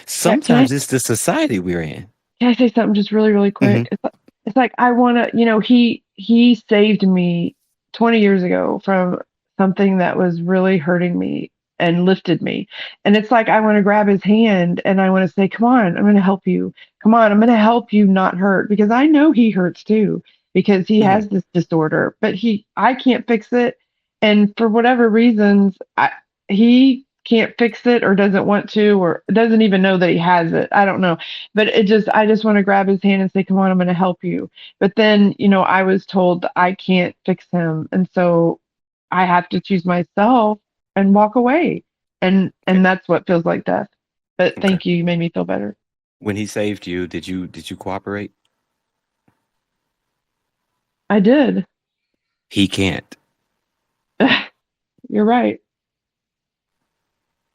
Sometimes it's the society we're in. Can I say something just really, really quick? Mm-hmm. It's like I want to, he saved me 20 years ago from something that was really hurting me and lifted me. And it's like I want to grab his hand and I want to say, come on, I'm going to help you. Come on, I'm going to help you not hurt, because I know he hurts too, because he Mhm. has this disorder, but I can't fix it. And for whatever reasons, he can't fix it or doesn't want to or doesn't even know that he has it. I don't know. But I just want to grab his hand and say, come on, I'm going to help you. But then, I was told that I can't fix him. And so I have to choose myself and walk away. Okay. And that's what feels like death. But Okay. thank you. You made me feel better. When he saved you, did you cooperate? I did. He can't. You're right.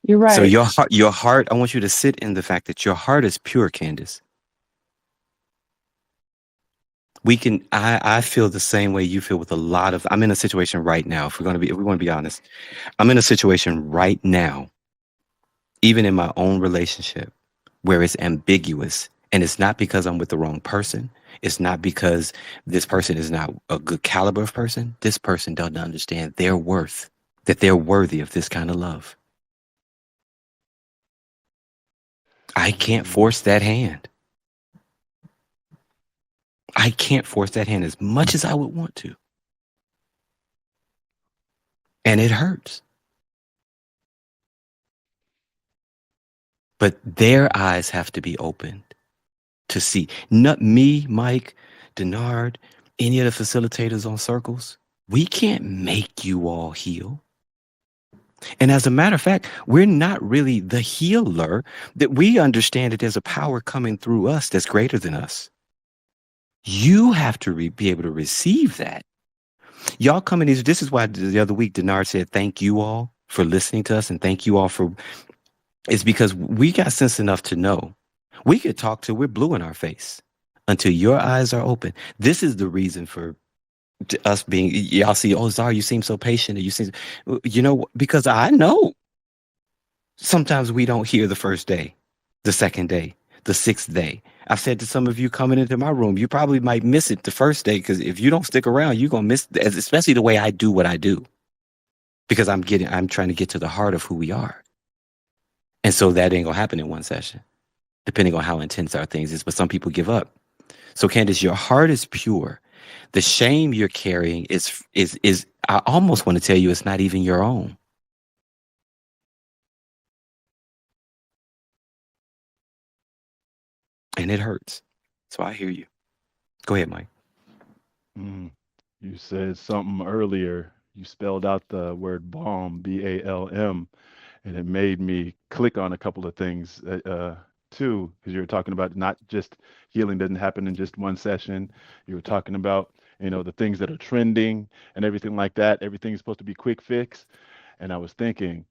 You're So right. your heart, I want you to sit in the fact that your heart is pure, Candace. I feel the same way you feel with a lot of, I'm in a situation right now. If we want to be honest, I'm in a situation right now, even in my own relationship, where it's ambiguous. And it's not because I'm with the wrong person. It's not because this person is not a good caliber of person. This person doesn't understand their worth, that they're worthy of this kind of love. I can't Mm, force that hand. I can't force that hand as much as I would want to. And it hurts. But their eyes have to be opened to see. Not me, Mike, Denard, any of the facilitators on circles. We can't make you all heal. And as a matter of fact, we're not really the healer. That we understand that there's a power coming through us that's greater than us. You have to be able to receive that. Y'all coming these. This is why the other week Denard said, thank you all for listening to us and thank you all for. It's because we got sense enough to know we could talk till we're blue in our face until your eyes are open. This is the reason for us being, y'all see, oh, Zara, you seem so patient. And you seem, because I know sometimes we don't hear the first day, the second day, the sixth day. I've said to some of you coming into my room, you probably might miss it the first day, because if you don't stick around, you're going to miss, especially the way I do what I do, because I'm trying to get to the heart of who we are. And so that ain't going to happen in one session, depending on how intense our things is. But some people give up. So Candace, your heart is pure. The shame you're carrying is I almost want to tell you it's not even your own. And it hurts. So I hear you. Go ahead, Mike. mm. You said something earlier. You spelled out the word balm, BALM, and it made me click on a couple of things too, because you were talking about not just healing doesn't happen in just one session. You were talking about, the things that are trending and everything like that. Everything's supposed to be quick fix. And I was thinking,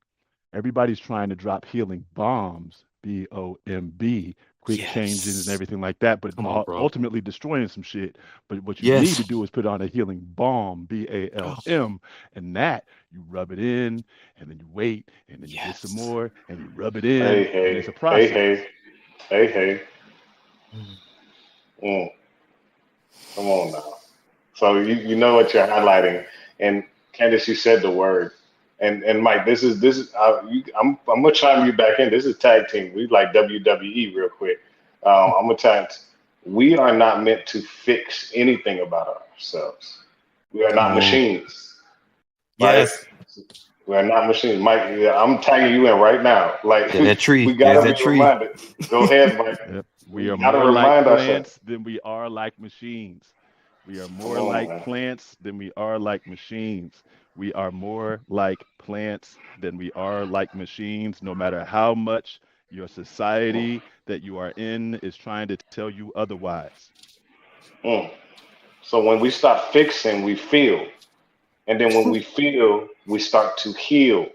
everybody's trying to drop healing bombs, BOMB, quick changes and Yes. everything like that, but Come on, bro. ultimately destroying some shit. But what you need to Yes. do is put on a healing balm, Oh, BALM, and that you rub it in, and then you wait, and then you get some yes. more, and you rub it Hey, in, and it's hey, a hey, process. hey, hey, hey. Mm. Mm, come on now. So you know what you're highlighting, and Candace, you said the word, and Mike, this is I'm gonna chime you back in. This is tag team. We like WWE real quick. I'm gonna tag. We are not meant to fix anything about ourselves. We are Come not on. machines, right? Yes. We are not machines. Mike, yeah, I'm tagging you in right now. Like There's that we tree. There's gotta that be tree. reminded. Go ahead, Mike. Yep. We We are gotta more like remind ourselves. plants than we are like machines. We are Come more on, like man. plants than we are like machines. We are more like plants than we are like machines, no matter how much your society that you are in is trying to tell you otherwise. Mm. So when we stop fixing, we feel. And then when we feel, we start to heal,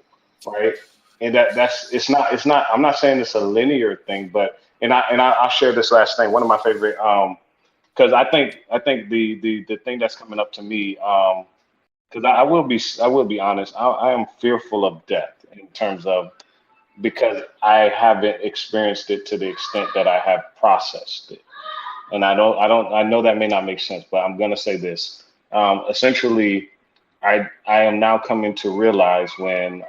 right? And that's it's not I'm not saying it's a linear thing, but I'll share this last thing. One of my favorite because I think the thing that's coming up to me because I will be honest, I am fearful of death in terms of because I haven't experienced it to the extent that I have processed it. And I know that may not make sense, but I'm gonna say this. Essentially, I am now coming to realize when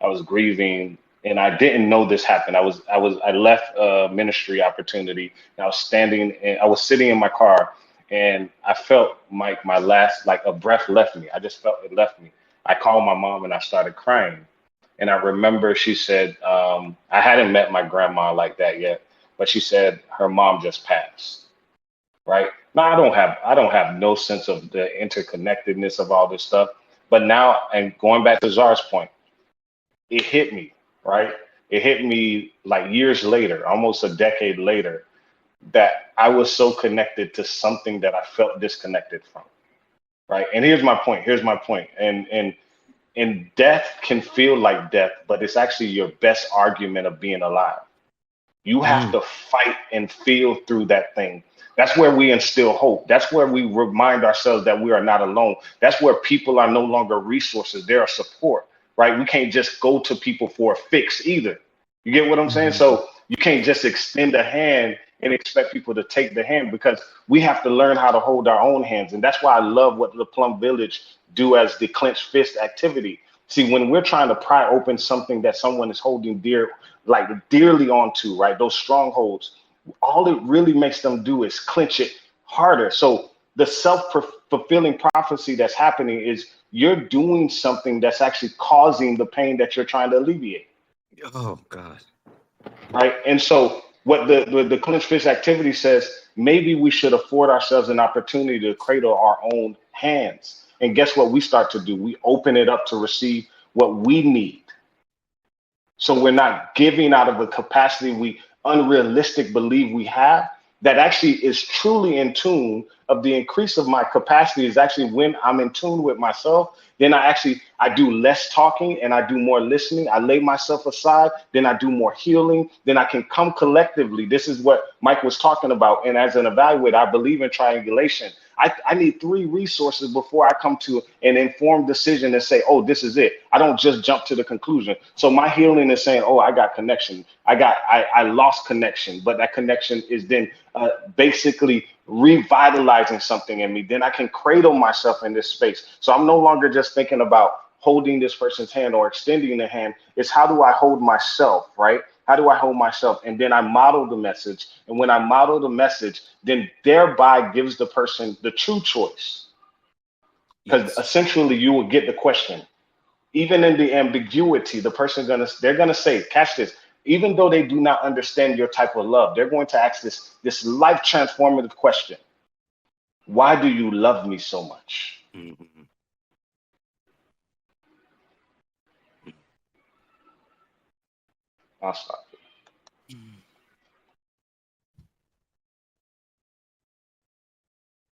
I was grieving, and I didn't know this happened. I left a ministry opportunity, and I was sitting in my car, and I felt my last, like a breath left me. I just felt it left me. I called my mom and I started crying. And I remember she said, I hadn't met my grandma like that yet, but she said her mom just passed. Right now, I don't have no sense of the interconnectedness of all this stuff. But now, and going back to Czar's point, it hit me. Right, it hit me like years later, almost a decade later, that I was so connected to something that I felt disconnected from. Right, and here's my point. Here's my point. And death can feel like death, but it's actually your best argument of being alive. You have Mm. to fight and feel through that thing. That's where we instill hope. That's where we remind ourselves that we are not alone. That's where people are no longer resources. They're a support, right? We can't just go to people for a fix either. You get what I'm saying? Mhm. So you can't just extend a hand and expect people to take the hand, because we have to learn how to hold our own hands. And that's why I love what the Plum Village do as the clenched fist activity. See, when we're trying to pry open something that someone is holding dear, like dearly onto, right? Those strongholds, all it really makes them do is clench it harder. So the self-fulfilling prophecy that's happening is you're doing something that's actually causing the pain that you're trying to alleviate. Oh God. Right. And so what the clenched fist activity says, maybe we should afford ourselves an opportunity to cradle our own hands. And guess what we start to do? We open it up to receive what we need. So we're not giving out of a capacity we unrealistic believe we have, that actually is truly in tune of the increase of my capacity is actually when I'm in tune with myself. Then I do less talking and I do more listening. I lay myself aside, then I do more healing, then I can come collectively. This is what Mike was talking about. And as an evaluator, I believe in triangulation. I need three resources before I come to an informed decision and say, oh, this is it. I don't just jump to the conclusion. So my healing is saying, oh, I got connection. I lost connection, but that connection is then basically revitalizing something in me. Then I can cradle myself in this space. So I'm no longer just thinking about holding this person's hand or extending the hand. It's how do I hold myself, right? How do I hold myself? And then I model the message. And when I model the message, then thereby gives the person the true choice. Because Yes. essentially you will get the question. Even in the ambiguity, they're gonna say, catch this, even though they do not understand your type of love, they're going to ask this life transformative question. Why do you love me so much? Mhm. I'll stop.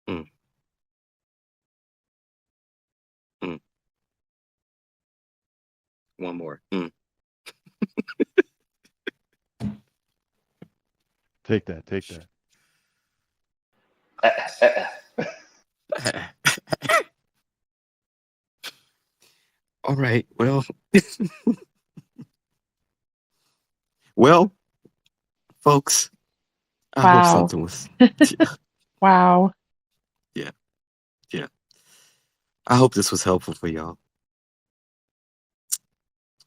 Mm. Mm. One more. Mm. Take that. Take that. All right. Well, well, folks, I hope Wow. something was. Wow. Yeah. Yeah. I hope this was helpful for y'all.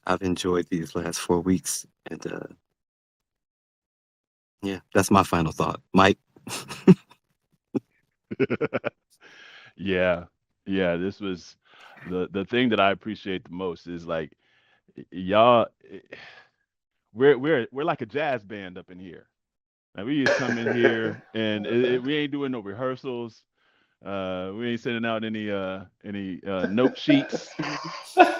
I've enjoyed these last 4 weeks, and yeah, that's my final thought. Mike. Yeah. Yeah. This was the thing that I appreciate the most is like y'all we're like a jazz band up in here. Like we just come in here and we ain't doing no rehearsals. We ain't sending out any note sheets.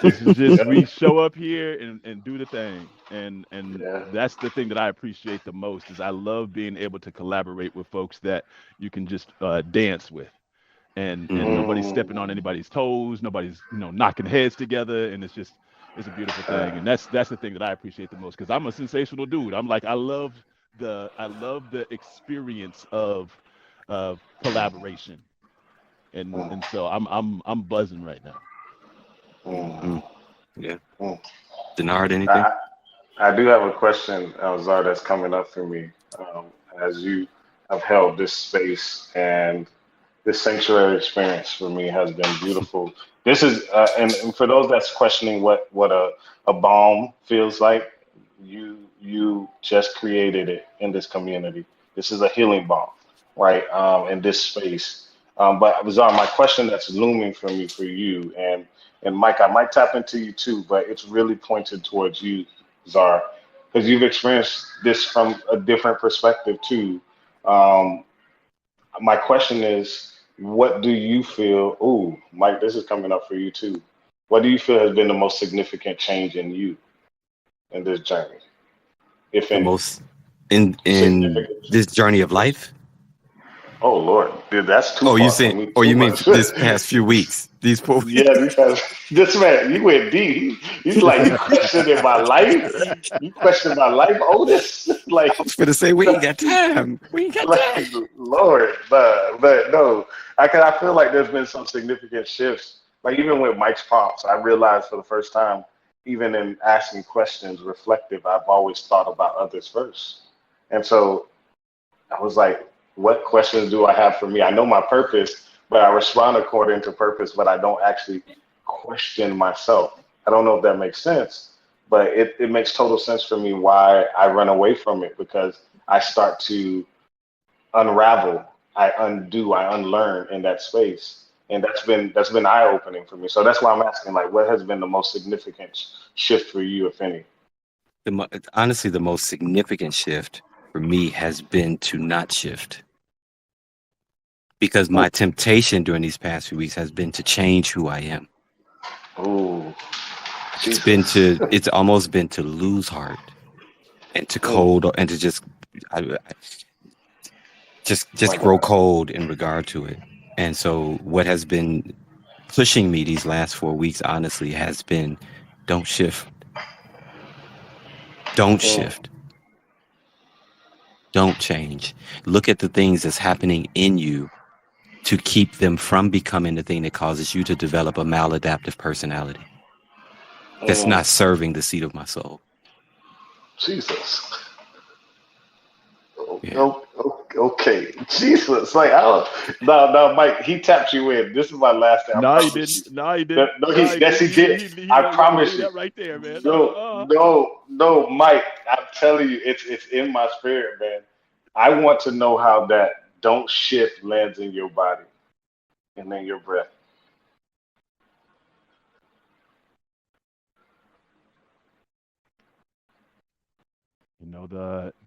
This is just Yeah, we show up here and do the thing. And yeah. that's the thing that I appreciate the most is I love being able to collaborate with folks that you can just dance with. And Mhm. nobody's stepping on Mm, anybody's toes, nobody's knocking heads together, and it's a beautiful uh, thing. And that's the thing that I appreciate the most because I'm a sensational dude. I'm like I love the experience of collaboration. And mm, and so I'm buzzing right now. Mm. mm, Yeah. mm. Denard, anything? I, I do have a question, Zar, that's coming up for me, as you have held this space and this sanctuary experience for me has been beautiful. This is, and for those that's questioning what a balm feels like, you just created it in this community. This is a healing balm, right? In this space. But Bizarre, my question that's looming for me for you and Mike, I might tap into you too, but it's really pointed towards you, Zar, because you've experienced this from a different perspective too. Um, my question is, what do you feel? Ooh, Mike, this is coming up for you too. What do you feel has been the most significant change in you in this journey, if The any? most in Significant. this journey of life. Oh Lord, dude, that's too Oh, you far for saying? me. Or Too you mean much. this past few weeks? These 4 weeks? Yeah, this man, you went deep. He's like, you questioning my life? You question my life, Otis? I Like, was gonna say we ain't got time. We ain't got like, time. Lord, but no, I feel like there's been some significant shifts. Like even with Mike's prompts, I realized for the first time, even in asking questions reflective, I've always thought about others first. And so I was like, what questions do I have for me? I know my purpose, but I respond according to purpose, but I don't actually question myself. I don't know if that makes sense, but it makes total sense for me why I run away from it because I start to unravel, I undo, I unlearn in that space. And that's been eye opening for me. So that's why I'm asking, like, what has been the most significant shift for you, if any? Honestly, the most significant shift for me has been to not shift because my temptation during these past few weeks has been to change who I am. Oh, Jesus. It's almost been to lose heart and to Mm, cold and to I, just my grow God. cold in regard to it. And so what has been pushing me these last 4 weeks, honestly, has been don't shift. Don't Mm, shift. Don't change. Look at the things that's happening in you to keep them from becoming the thing that causes you to develop a maladaptive personality that's mm. not serving the seat of my soul. Jesus. Yeah. Okay. Jesus. Like, I don't. No, Mike, he tapped you in. This is my last thing. I No, he promise you. didn't. No, he No, didn't. no, No, he yes, didn't. he did. He I let me promise leave you. that right there, man. No, Mike. I'm telling you, it's in my spirit, man. I want to know how that don't shift lands in your body and in your breath.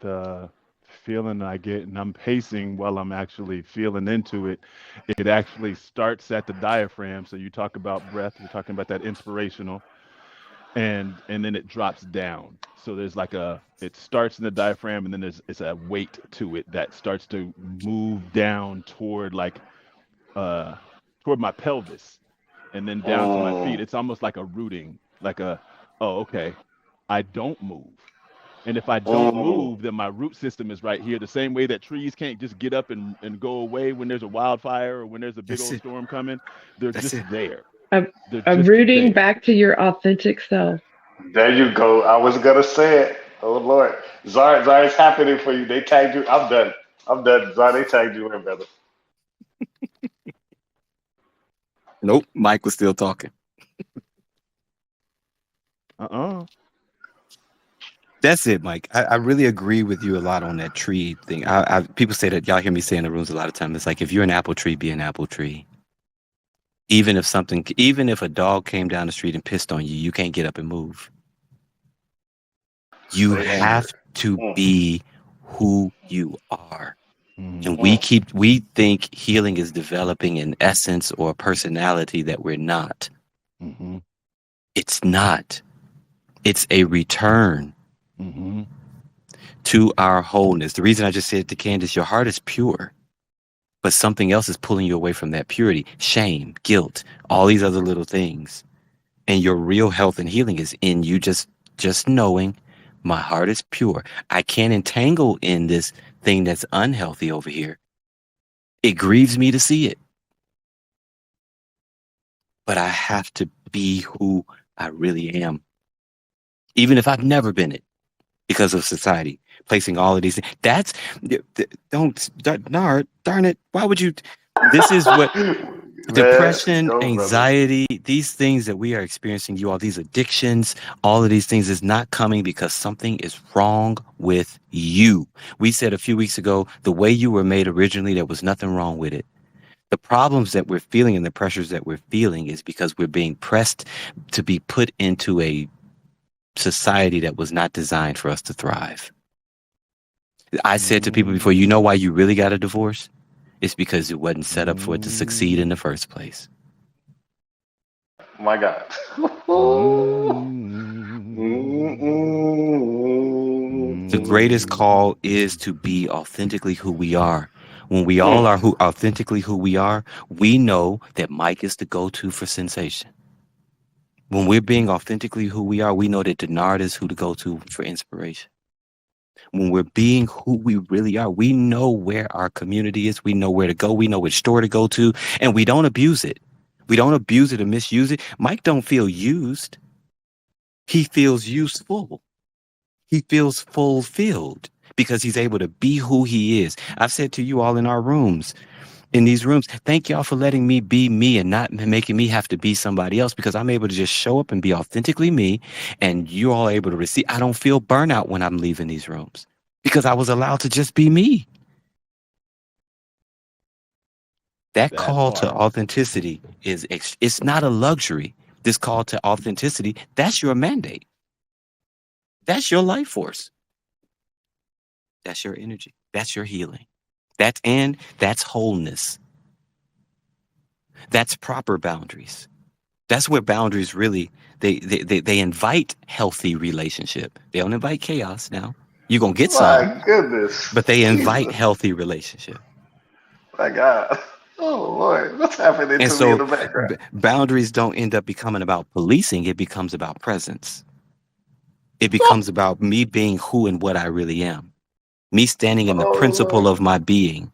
The feeling I get, and I'm pacing while I'm actually feeling into it. It actually starts at the diaphragm. So you talk about breath. We're talking about that inspirational, and then it drops down. So there's like it starts in the diaphragm, and then it's a weight to it that starts to move down toward uh toward my pelvis, and then down to my feet. Mm, It's almost like a rooting, like oh, okay, I don't move. And if I don't mm, move, then my root system is right here. The same way that trees can't just get up and go away when there's a wildfire or when there's a big That's old it. storm coming. They're That's it. just there. A, They're a just rooting there. back to your authentic self. there you go. I was gonna say it. Oh Lord, Zara, it's happening for you. They tagged you. I'm done. I'm done. Zara, they tagged you in, brother. Nope. Mike was still talking. Uh-uh. That's it, Mike. I really agree with you a lot on that tree thing. People say that y'all hear me say in the rooms a lot of times. It's like if you're an apple tree, be an apple tree. Even if a dog came down the street and pissed on you, you can't get up and move. You Say have Amber. to Mm, be who you are. Mm-hmm. And mm, we think healing is developing an essence or a personality that we're not. Mm-hmm. It's not. It's a return Mm-hmm. to our wholeness. The reason I just said to Candace, your heart is pure, but something else is pulling you away from that purity. Shame, guilt, all these other little things. And your real health and healing is in you just knowing my heart is pure. I can't entangle in this thing that's unhealthy over here. It grieves me to see it, but I have to be who I really am, even if I've never been it because of society placing all of these things. Don't, Denard, darn it. Why would you? This is what Man, depression, go, brother. anxiety, these things that we are experiencing, you all, these addictions, all of these things is not coming because something is wrong with you. We said a few weeks ago, the way you were made originally, there was nothing wrong with it. The problems that we're feeling and the pressures that we're feeling is because we're being pressed to be put into a society that was not designed for us to thrive. I said to people before, you know why you really got a divorce? It's because it wasn't set up for it to succeed in the first place. My God. The greatest call is to be authentically who we are. When we all are authentically who we are, we know that Miik is the go-to for sensation. When we're being authentically who we are, we know that Denard is who to go to for inspiration. When we're being who we really are, we know where our community is. We know where to go. We know which store to go to, and we don't abuse it. We don't abuse it or misuse it. Miik don't feel used. He feels useful. He feels fulfilled because he's able to be who he is. I've said to you all in our rooms, in these rooms, thank y'all for letting me be me and not making me have to be somebody else, because I'm able to just show up and be authentically me, and you're all able to receive. I don't feel burnout when I'm leaving these rooms because I was allowed to just be me. That That call to part. authenticity it's not a luxury. This call to authenticity, that's your mandate. That's your life force. That's your energy. That's your healing. That's wholeness. That's proper boundaries. That's where boundaries really they invite healthy relationship. They don't invite chaos now. You're gonna get some, My goodness. but they invite Jesus. healthy relationship. My God. Oh, Lord. What's happening And to me in so the background? boundaries don't end up becoming about policing, it becomes about presence. It becomes about me being who and what I really am. Me standing in the Oh, principle Lord. of my being.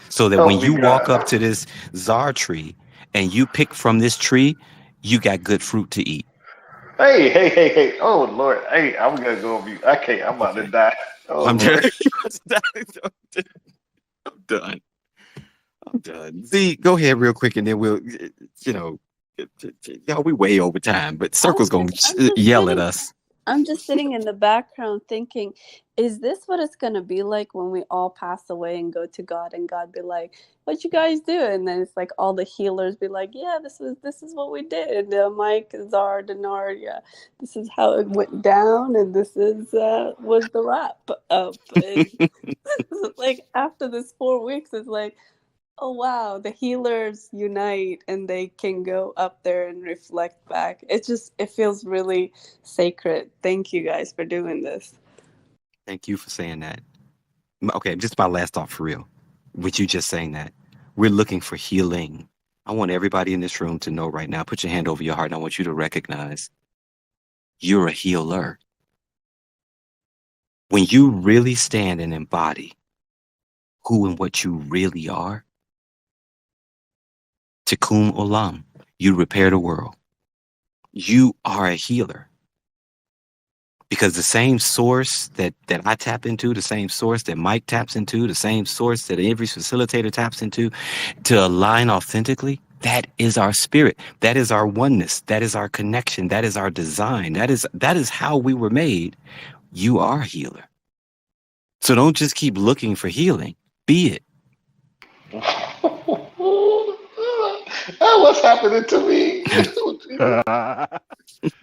So that when Help me, you walk God. up to this czar tree and you pick from this tree, you got good fruit to eat. Hey, hey, hey, hey. Oh, Lord. Hey, I'm going to go on mute. Okay, I'm about to Okay. die. Oh, I'm done. Lord. I'm done. I'm done. Z, go ahead real quick and then we'll, you know, y'all, we way over time, but Circle's going to yell at us. I'm just sitting in the background thinking, is this what it's going to be like when we all pass away and go to God, and God be like, what you guys do? And then it's like all the healers be like, yeah, this is what we did. Mike, Zar, Denard, yeah, this is how it went down, and this is was the wrap up. And like after this 4 weeks, it's like, oh wow, the healers unite and they can go up there and reflect back. It feels really sacred. Thank you guys for doing this. Thank you for saying that. Okay, just my last thought for real. With you just saying that, we're looking for healing. I want everybody in this room to know right now, put your hand over your heart, and I want you to recognize you're a healer. When you really stand and embody who and what you really are, Tikkun Olam, you repair the world. You are a healer. Because the same source that I tap into, the same source that Miik taps into, the same source that every facilitator taps into, to align authentically, that is our spirit. That is our oneness. That is our connection. That is our design. That is how we were made. You are a healer. So don't just keep looking for healing. Be it. Oh, what's happening to me?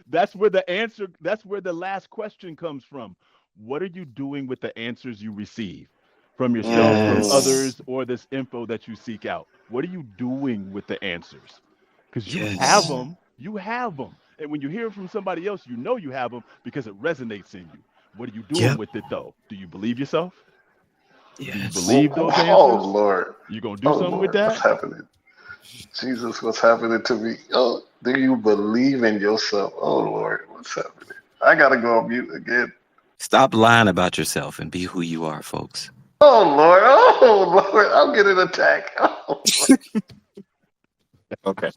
That's where the answer, that's where the last question comes from. What are you doing with the answers you receive from yourself, from Mm. Yes. others, or this info that you seek out? What are you doing with the answers? Because you have Yes. them, you have them. And when you hear from somebody else, you know you have them because it resonates in you. What are you doing Yep. with it though? Do you believe yourself? Do you Yes. believe those Oh, answers? Lord. You gonna do Oh, something with Lord. What's that? happening? Jesus, what's happening to me? Oh, do you believe in yourself? Oh, Lord. What's happening? I got to go on mute again. Stop lying about yourself and be who you are, folks. Oh, Lord. Oh, Lord. I'm getting attacked. Oh, Lord. Okay.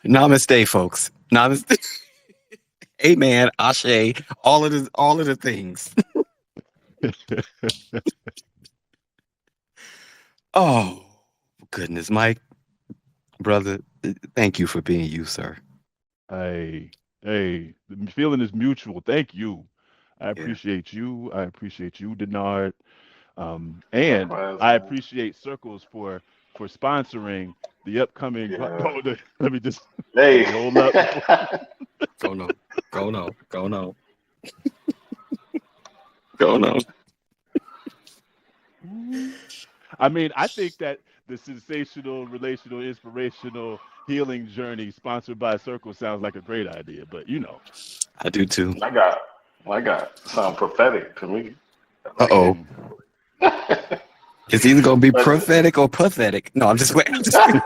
Namaste, folks. Namaste. Amen. Ashe. All of the things. Oh, goodness, Mike, brother, thank you for being you, sir. Hey, hey, the feeling is mutual. Thank you. I Yeah. appreciate you. I appreciate you, Denard. And Likewise, I man. appreciate Circles for sponsoring the upcoming. Yeah. Let me just let Hey. me hold up before. Go no. Go no. Go no. Go no. I mean, I think that the sensational, relational, inspirational healing journey sponsored by Circle sounds like a great idea. But I do too. I got, I got sound prophetic to me. I like Uh-oh. it. mm, It's either gonna be But prophetic or pathetic. No, I'm just waiting. I'm just kidding.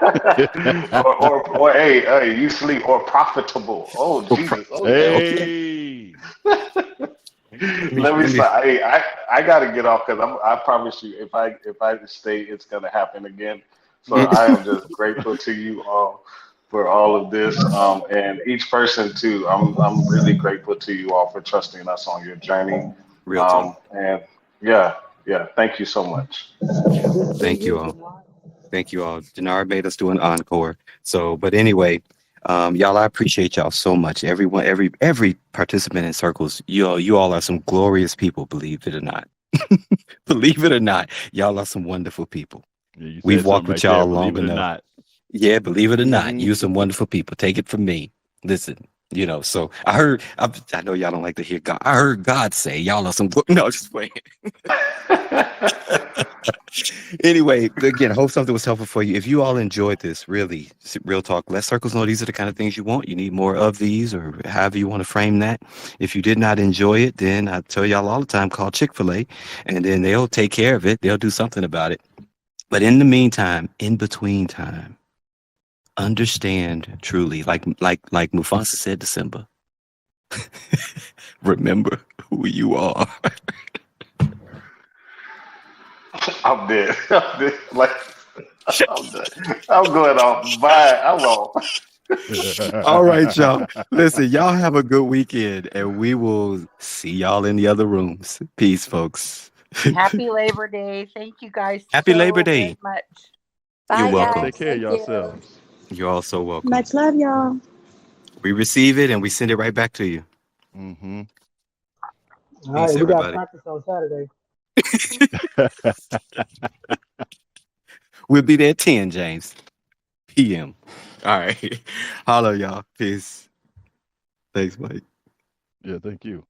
or hey, you sleep or profitable. Oh Jesus. Okay. Okay. hey, Let me Let me stop. Hey, I gotta get off because I promise you, if I stay, it's gonna happen again. So I am just grateful to you all for all of this, and each person too. I'm really grateful to you all for trusting us on your journey, real talk. and yeah, yeah. Thank you so much. Yeah. Good to see Thank you you, all. Denard. Thank you all. Denard made us do an encore. So, but anyway, y'all, I appreciate y'all so much. Everyone, every participant in circles, you all are some glorious people, believe it or not. Believe it or not, y'all are some wonderful people. yeah, you We've said something walked with right there. y'all Believe long it or enough. not. Yeah, believe it or not, Hmm you're some wonderful people. Take it from me. Listen, so I know y'all don't like to hear God. I heard God say, y'all are some, no, just wait. Anyway, again, hope something was helpful for you. If you all enjoyed this, really, real talk, let circles know these are the kind of things you want. You need more of these, or however you want to frame that. If you did not enjoy it, then I tell y'all all the time, call Chick-fil-A, and then they'll take care of it. They'll do something about it. But in the meantime, in between time, understand truly, like Mufasa said to Simba, remember who you are. I'm dead. I'm dead. Like I'm dead. I'm going off. Bye. I'm off. All right, y'all. Listen, y'all have a good weekend, and we will see y'all in the other rooms. Peace, folks. Happy Labor Day. Thank you guys Happy Labor so Day. very much. You're Bye, Y'all welcome. take guys. care of Thank you. yourselves. You're all so welcome. Much love, y'all. We receive it and we send it right back to you. Hmm All Peace, right, we got everybody. practice on Saturday. We'll be there at 10, James. PM. All right. Holla, y'all. Peace. Thanks, Mike. Yeah, thank you.